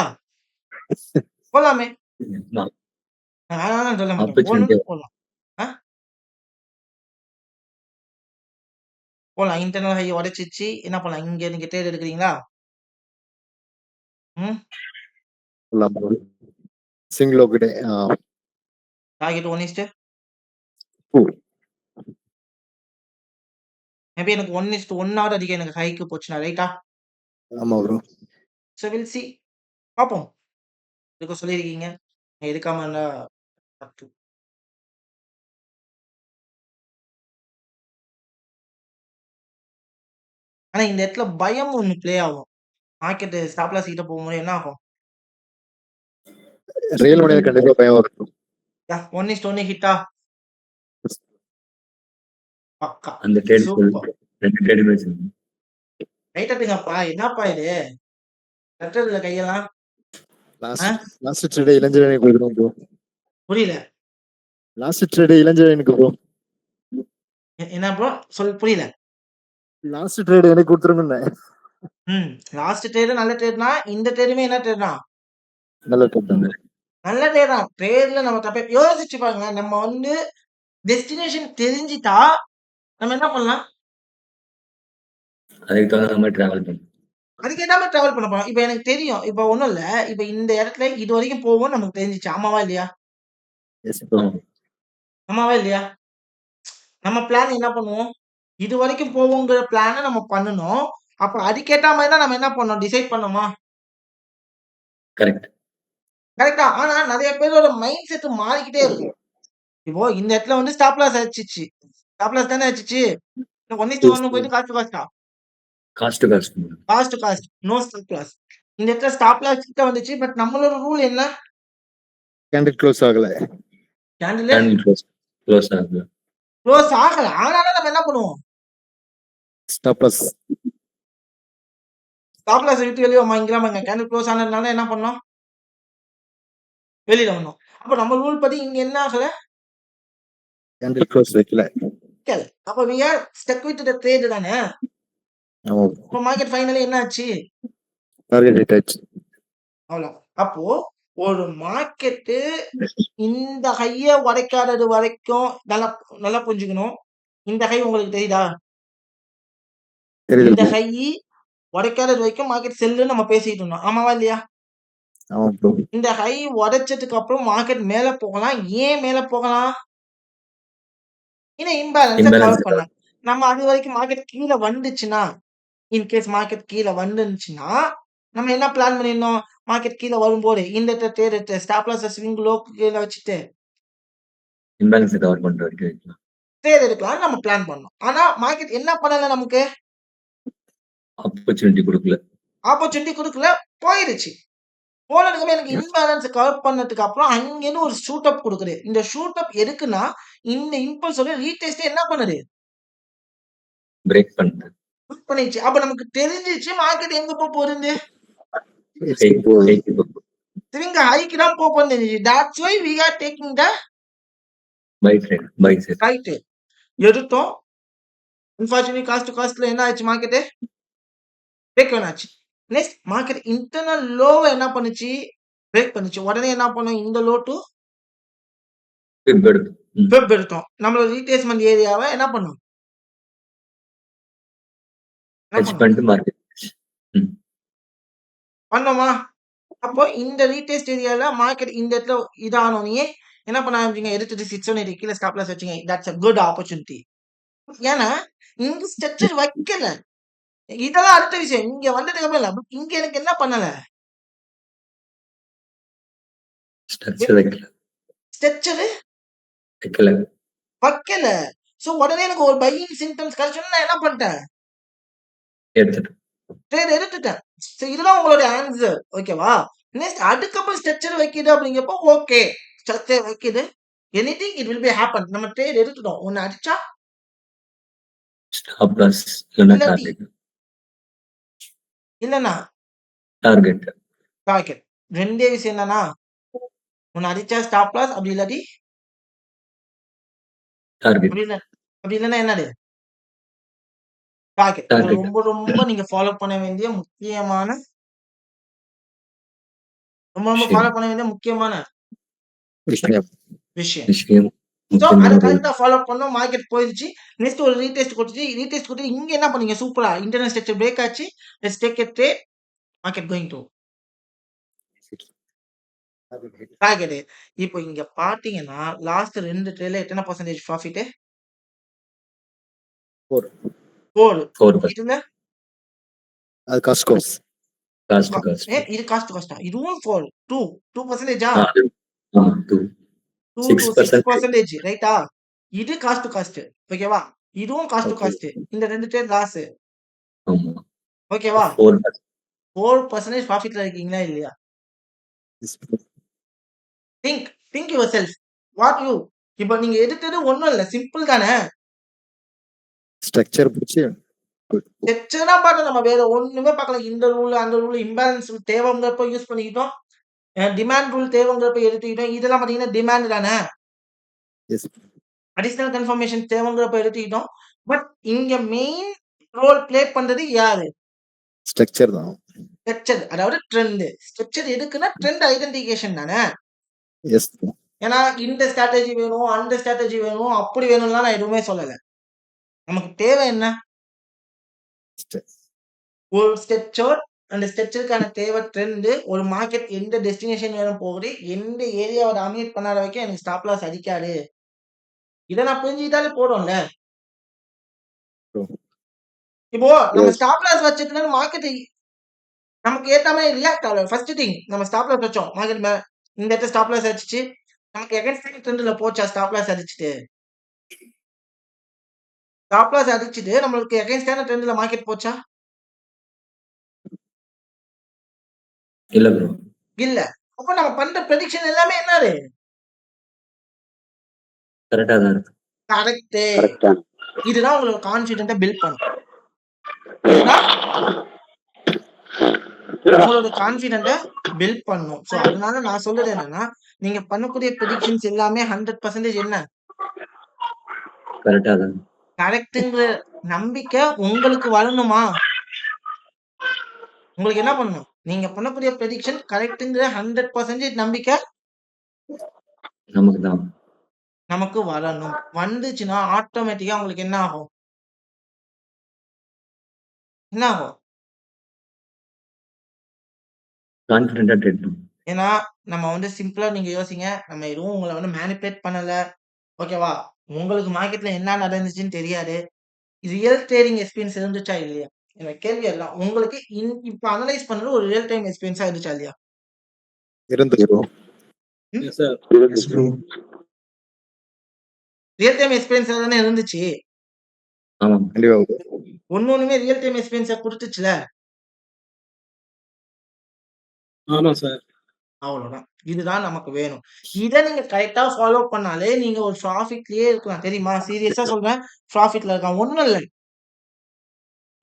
S1: போலாமே.
S2: நான்
S1: நான் வேணாம்னு சொல்ல மாட்டேன்.
S2: Opportunity.
S1: போகணும்னா போலாம். போலாம். இன்டர்னல் ஹை உடைச்சிச்சு. என்ன பண்ணலாம்? இங்க நீங்க ட்ரேட் எடுக்கிறீங்களா? ம்?
S5: போடலாம் bro. Single okay.
S1: Target 1:2
S5: 2.
S1: Maybe எனக்கு 1:1 ஆவது அதிகம் எனக்கு ஹைக்கு போச்சுனா ரைட்டா?
S5: ஆமா ப்ரோ.
S1: So will see. பார்ப்போம். எடுக்க சொல்லியிருக்கீங்க. எடுக்காம இருந்தா தப்பு. ஆனா இந்த இடத்துல பயம் ஒண்ணு ப்ளே ஆகும். மார்க்கெட் ஸ்டாப் லாஸ் கிட்ட போகும்போது என்ன ஆகும்?
S5: ரியல் மணியில கண்டிப்பா பயம் வரும்.
S1: 1:1 ஹிட்டா? பக்கா.
S2: அந்த trade
S1: super.
S2: 2 trade match.
S1: Right எடுங்கப்பா. என்னப்பா இது? தட்டுறதுல கையெல்லாம்.
S5: லாஸ்ட் ட்ரேட் இளஞ்சரனுக்கு கொடுக்கணும் ப்ரோ.
S1: புரியல.
S5: லாஸ்ட் ட்ரேட் இளஞ்சரனுக்கு ப்ரோ.
S1: என்ன ப்ரோ? புரியல.
S5: லாஸ்ட் ட்ரேட் எனக்கு கொடுத்துருங்க.
S1: லாஸ்ட் ட்ரேடு நல்ல ட்ரேட்னா இந்த ட்ரேடுமே என்ன ட்ரேட்னா?
S5: நல்ல ட்ரேட் தான்.
S1: நல்ல ட்ரேட் தான். ட்ரேட்ல நம்ம தப்பே யோசிச்சு பாருங்க. நம்ம டெஸ்டினேஷன் தெரிஞ்சிட்டா நம்ம என்ன பண்ணலாம்?
S2: அதுக்கு தகுந்த மாதிரி டிராவல் பண்ணணும்.
S1: அதுக்கேற்ற மாதிரி டிராவல் பண்ண போறோம். இப்ப எனக்கு தெரியும். இப்ப ஒண்ணும் இல்ல. இப்ப இந்த இடத்துல இது வரைக்கும் போகும்னு நமக்கு தெரிஞ்சிச்சு. ஆமாவா இல்லையா?
S5: Yes bro.
S1: ஆமாவா இல்லையா? நம்ம பிளான் என்ன பண்ணுவோம்? இது வரைக்கும் போவோங்கிற பிளான நம்ம பண்ணணும். அப்ப அதுக்கேற்ற மாதிரி தான் நம்ம என்ன பண்ணோம்? டிசைட் பண்ணோமா?
S2: கரெக்ட்.
S1: கரெக்ட்டா? ஆனா நெறைய பேரோட மைண்ட் செட் மாறிக்கிட்டே இருக்கும். இப்போ இந்த இடத்துல ஸ்டாப் லாஸ் அடிச்சிச்சு. ஸ்டாப் லாஸ் தானே அடிச்சிச்சு. 1:1 போயிட்டு காஸ்ட் டு காஸ்ட்டா?
S2: Cost to cost.
S1: Cost to cost. No stop loss. இந்த இடத்துல ஸ்டாப் லாஸ் கிட்ட வந்துச்சு. பட் நம்மளோட ரூல் என்ன?
S5: கேண்டில் க்ளோஸ் ஆகல.
S2: கேண்டில் க்ளோஸ் ஆகல.
S1: க்ளோஸ் ஆகல. ஆனாலும் நம்ம என்ன பண்ணுவோம்?
S5: Stop loss.
S1: ஸ்டாப் லாஸ் விட்டு வெளிய வாங்கிக்கலாமாங்க. கேண்டில் க்ளோஸ் ஆனதுனால என்ன பண்ணோம்? வெளியில வந்தோம். அப்ப நம்ம ரூல் படி இங்க என்ன ஆகல?
S5: கேண்டில் க்ளோஸ் வைக்கல.
S1: அப்ப we are stuck with the trade தானே.
S5: ஆமா.
S1: அப்ப மார்க்கெட் ஃபைனலி என்ன ஆச்சு?
S5: டார்கெட் ஹிட் ஆச்சு.
S1: அவ்வளவு. அப்போ ஒரு மார்க்கெட் இந்த ஹைய உடைக்காதது வரைக்கும் நல்லா புரிஞ்சுக்கணும். இந்த ஹை உங்களுக்கு தெரியுதா?
S5: தெரியுது
S1: இந்த
S5: ப்ரோ.
S1: ஹை உடைக்காதது வரைக்கும் மார்க்கெட் செல்லுன்னு நம்ம பேசிட்டு இருந்தோம். ஆமாவா இல்லையா?
S5: ஆமா ப்ரோ.
S1: இந்த ஹை உடைச்சதுக்கு அப்புறம் மார்க்கெட் மேல போகலாம். ஏன் மேல போகலாம்? இம்பேலன்ஸ கவர் பண்ண. நம்ம அது வரைக்கும் மார்க்கெட் கீழ வந்துச்சுன்னா, இன்கேஸ் மார்க்கெட் கீழ வந்துச்சுன்னா, நம்ம என்ன பிளான் பண்ணிருந்தோம்? மார்க்கெட் கீழ வரும்போது இந்த ட்ரேட் ஸ்டாப் லாஸ் ஸ்விங் லோக்கு கீழ வச்சுட்டு
S2: இம்பேலன்ஸ் கவர் பண்ற வரைக்கும் வைக்கலாம்.
S1: ட்ரேட் எடுக்கலாம்னு நம்ம பிளான் பண்ணோம். ஆனா மார்க்கெட் என்ன பண்ணல நமக்கு?
S2: ஆப்பர்ச்சுனிட்டி கொடுக்கல.
S1: ஆப்பர்ச்சுனிட்டி குடுக்கல. போயிருச்சு. போனதுக்கு எனக்கு இம்பேலன்ஸ் கவர் பண்ணதுக்கு அப்புறம் அங்கேருந்து ஒரு ஷூட் அப் குடுக்குது. இந்த ஷூட் அப் எதுக்குன்னா, இந்த இம்பல்ஸோட ரீடெஸ்ட் என்ன பண்ணுது?
S2: பிரேக் பண்ணுது.
S1: பண்ணிடுச்சு. அப்ப நமக்கு தெரிஞ்சிச்சு மார்க்கெட் எங்க போகுதுன்னு. திரும்ப ஹைக்கு தான் போகுதுன்னு தெரிஞ்சிச்சு. That's why we are taking the
S2: buy trade. Buy set.
S1: Right. எடுத்தோம். அன்பார்ச்சுனேட்லி காஸ்ட் டு காஸ்ட்ல என்ன ஆச்சு மார்க்கெட்? பிரேக் ஆச்சு. நெக்ஸ்ட் மார்க்கெட் இன்டர்னல் லோவ என்ன பண்ணுச்சு? பிரேக் பண்ணுச்சு. உடனே என்ன பண்ணோம்? இந்த லோ டு ஃபிப் எடுத்தோம். நம்மளோட ரீட்ரேஸ்மென்ட் ஏரியாவ என்ன பண்ணோம்?
S2: ஹெட்ஜ் பண்ணிட்டு மார்க்கெட்.
S1: பண்ணோமா? அப்போ இந்த ரீடெஸ்ட் ஏரியால மார்க்கெட் இந்த இடத்துல இதானோனே என்ன பண்ண ஆரம்பிச்சீங்க? எடுத்துட்டு 680 கீழ ஸ்டாப் லாஸ் வச்சீங்க. That's a good opportunity. ஏன்னா இங்க ஸ்ட்ரக்சர் வைக்கல. இதெல்லாம் அடுத்த விஷயம். இங்க வந்ததுக்கு அப்புறம் இல்ல. இங்க எனக்கு என்ன பண்ணல?
S2: ஸ்ட்ரக்சர் வைக்கல
S1: ஸ்ட்ரக்சர்
S2: வைக்கல
S1: வைக்கல. சோ உடனே எனக்கு ஒரு பையிங் சிம்டம்ஸ் கிடைச்சோன்னு நான் என்ன பண்ணிட்டேன்?
S2: எடுத்துட்டு
S1: ட்ரேட் எடுத்துட்டேன். சோ இதுதான் உங்களுடைய ஆன்சர். ஓகேவா? நெக்ஸ்ட் அதுக்கப்புறம் ஸ்ட்ரக்சர் வைக்குது அப்படிங்கப்போ ஓகே. ஸ்ட்ரக்சர் வைக்குது. Anything it will be happen. நம்ம ட்ரேட் எடுத்துட்டோம். ஒன்னு அடிச்சா
S2: ஸ்டாப் லாஸ் இல்லைன்னா
S1: இல்லாட்டி
S2: டார்கெட்
S1: இல்லன்னா
S2: டார்கெட்
S1: டார்கெட். ரெண்டே விஷயம் என்னன்னா ஒன்னு அடிச்சா ஸ்டாப் லாஸ் அப்படி இல்லாட்டி
S2: டார்கெட்
S1: அப்படி இல்லைன்னா என்னது? டார்கெட். இது
S2: டார்கெட்
S1: ரொம்ப ரொம்ப நீங்க ஃபாலோ பண்ண வேண்டிய முக்கியமான ரொம்ப ரொம்ப
S2: விஷயம்
S1: ஃபாலோ பண்ண வேண்டிய முக்கியமான
S5: விஷயம்.
S1: விஷயம்.
S2: விஷயம்
S1: சோ அத
S2: முக்கியமான
S1: கரெக்டா ஃபாலோ பண்ணோம். மார்க்கெட் போயிருச்சு. நெக்ஸ்ட் ஒரு ரீடெஸ்ட் கொடுத்துச்சு. ரீடெஸ்ட் கொடுத்து இங்க என்ன பண்ணீங்க? சூப்பரா இன்டர்னல் ஸ்ட்ரக்சர் பிரேக் ஆச்சு. Let's take a trade. Market going to target. இப்போ இங்க பாத்தீங்கன்னா லாஸ்ட் 2 ட்ரேட்ல எத்தனை % ப்ராஃபிட்?
S5: 4.
S1: 4.
S2: 4%
S1: இதுல
S5: அது காஸ்ட் கோர்ஸ்.
S2: காஸ்ட் காஸ்ட்
S1: இது காஸ்ட் காஸ்டா? இதுவும் 4. 2%.
S2: அது ஆமா 2
S1: 2 to
S2: 6%
S1: 6% ரைட்டா? இது காஸ்ட் காஸ்ட். ஓகேவா? இதுவும் காஸ்ட்
S5: ஓகே.
S1: காஸ்ட். இந்த 2 ட்ரேட் லாஸ்.
S2: ஆமா
S1: ஓகேவா?
S2: 4%
S1: 4% ப்ராஃபிட்ல இருக்கீங்களா இல்லையா? Think your self. What you இப்போ நீங்க எடுத்தது ஒண்ணும் இல்ல. சிம்பிள் தானே.
S5: ஸ்ட்ரக்சர் பிடிச்சி
S1: ஸ்ட்ரக்சரா பார்க்க நம்ம வேற ஒண்ணுமே பார்க்கல. இந்த ரூல் அந்த ரூல் இம்பேலன்ஸ் ரூல் தேவைங்கிறப்ப யூஸ் பண்ணிக்கிட்டோம். டிமாண்ட் ரூல் தேவைங்கிறப்ப எடுத்துக்கிட்டோம். இதெல்லாம் பாத்தீங்கன்னா டிமாண்ட் தானே.
S5: எஸ்
S1: அடிஷனல் கன்ஃபர்மேஷன் தேவைங்கிறப்ப எடுத்துக்கிட்டோம். பட் இங்க மெயின் ரோல் ப்ளே பண்றது யாரு?
S5: ஸ்ட்ரக்சர் தான்.
S1: ஸ்ட்ரக்சர். அதாவது ட்ரெண்ட். ஸ்ட்ரக்சர் எதுக்குன்னா ட்ரெண்ட் ஐடென்டிஃபிகேஷன் தானே.
S5: எஸ்
S1: ஏன்னா இந்த ஸ்ட்ராட்டஜி வேணும், அந்த ஸ்ட்ராட்டஜி வேணும், அப்படி வேணும்லாம் நான் எதுவுமே சொல்லல. நமக்கு தேவை என்ன? ஒரு ஸ்ட்ரக்சர். அந்த ஸ்ட்ரக்சருக்கான தேவை ட்ரெண்ட். ஒரு மார்க்கெட் எந்த டெஸ்டினேஷன் வேணும் போகுது, எந்த ஏரியாவை டாமினேட் பண்ணாத வரைக்கும் எனக்கு ஸ்டாப் லாஸ் அடிக்காது. இதை நான் புரிஞ்சுக்கிட்டாலே போடும்ல. இப்போ நம்ம ஸ்டாப் லாஸ் வச்சதுனால மார்க்கெட் நமக்கு ஏத்த மாதிரி ரியாக்ட் ஆகல. ஃபர்ஸ்ட் திங் நம்ம ஸ்டாப் லாஸ் வச்சோம். மார்க்கெட் இந்த இடத்துல ஸ்டாப் லாஸ் அடிச்சிச்சு. நமக்கு எகென்ஸ்ட் ட்ரெண்ட்ல போச்சா? ஸ்டாப் லாஸ் அடிச்சிட்டு ஸ்டாப் லாஸ் அடிச்சிட்டு நம்மளுக்கு எகென்ஸ்டான ட்ரெண்ட்ல மார்க்கெட் போச்சா?
S2: இல்ல ப்ரோ
S1: இல்ல. அப்ப நம்ம பண்ற ப்ரெடிக்ஷன் எல்லாமே என்னது?
S2: கரெக்டா தான் இருக்கு
S1: கரெக்ட். இதுதான் உங்களோட கான்ஃபிடென்ட்டை பில்ட் பண்ணும். இதுதான் உங்களோட கான்ஃபிடென்ட்டை பில்ட் பண்ணும். சோ அதனால நான் சொல்றது என்னன்னா நீங்க பண்ணக்கூடிய ப்ரெடிக்ஷன்ஸ் எல்லாமே 100% என்ன?
S2: கரெக்டா தான்
S1: கரெக்ட்ங்கிற நம்பிக்கை உங்களுக்கு வரணுமா? உங்களுக்கு என்ன பண்ணணும்? நீங்க பண்ணக்கூடிய ப்ரெடிக்ஷன் கரெக்ட்ங்கிற 100% நம்பிக்கை
S2: நமக்கு தான்
S1: நமக்கு வரணும். வந்துச்சுன்னா ஆட்டோமேட்டிக்கா உங்களுக்கு என்ன ஆகும்? என்ன ஆகும்?
S2: கான்ஃபிடென்ட்டா ட்ரேட் பண்ணும்
S1: ஏன்னா நம்ம வந்து சிம்பிளா நீங்க யோசிங்க. நம்ம எதுவும் உங்களை வந்து மேனிபுலேட் பண்ணல. ஓகேவா? உங்களுக்கு மார்க்கெட்ல என்ன நடந்துச்சுன்னு தெரியாது. ரியல் ட்ரேடிங் எக்ஸ்பீரியன்ஸ் இருந்துச்சா இல்லையா? எனக்கு கேள்வி எல்லாம் உங்களுக்கு இப்ப அனலைஸ் பண்றது ஒரு ரியல் டைம் எக்ஸ்பீரியன்ஸா இருந்துச்சா இல்லையா?
S5: இருந்துச்சு bro.
S1: ரியல் டைம் எக்ஸ்பீரியன்ஸ் தானே இருந்துச்சு.
S2: ஆமா
S5: கண்டிப்பா bro.
S1: ஒண்ணுமே ரியல் டைம் எக்ஸ்பீரியன்ஸா கொடுத்துச்சுல.
S4: ஆமா சார்.
S1: அவ்வளவுதான். இதுதான் நமக்கு வேணும். இதை நீங்க கரெக்டா ஃபாலோ பண்ணாலே நீங்க ஒரு ப்ராஃபிட்லயே இருக்கலாம். தெரியுமா? சீரியஸா சொல்றேன். ப்ராஃபிட்ல இருக்கலாம். ஒண்ணும் இல்ல.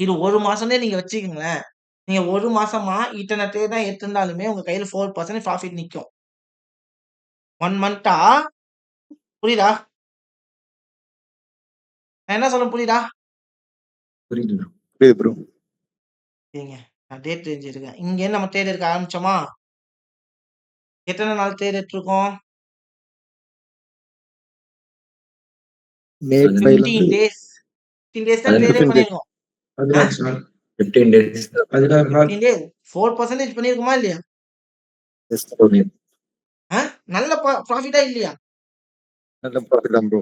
S1: இது 1 மாசம்னே நீங்க வச்சுக்கங்களேன். நீங்க 1 மாசமா இத்தனை ட்ரேட் தான் எடுத்திருந்தாலுமே உங்க கையில 4% ப்ராஃபிட் நிக்கும். 1 மந்த்தா புரியுதா? நான் என்ன சொல்றேன் புரியுதா?
S2: புரியுது bro.
S5: புரியுது bro.
S1: சரிங்க. நான் டேட் தெரிஞ்சிருக்கேன். இங்க நம்ம ட்ரேட் எடுக்க ஆரம்பிச்சோமா? எத்தனை நாள் ட்ரேட் எடுத்திருக்கோம்?
S5: மே 5 ல
S1: 15
S5: இருந்து
S1: டேஸ். 15 டேஸ் தான் ட்ரேடே
S5: 15 days.
S1: பண்ணிருக்கோம்.
S2: 15 days
S1: 15 டேஸ் 4% பண்ணிருக்குமா இல்லையா?
S5: yes
S1: நல்ல ப்ராஃபிட்டா இல்லையா?
S5: நல்ல ப்ராஃபிட் தான் bro.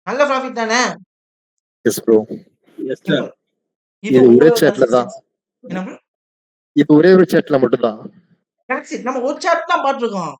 S1: நல்ல ப்ராஃபிட் தானே.
S5: Yes bro.
S1: இப்போ
S5: இது
S1: இப்போ
S5: ஒரே
S1: உங்களோட
S5: சேட்ல தான்.
S1: கன்சிஸ்டன்சி என்ன ப்ரோ?
S5: இது ஒரே ஒரு சேட்ல மட்டும் தான்.
S1: நம்ம ஒரு சாட் தான் பார்த்துருக்கோம்.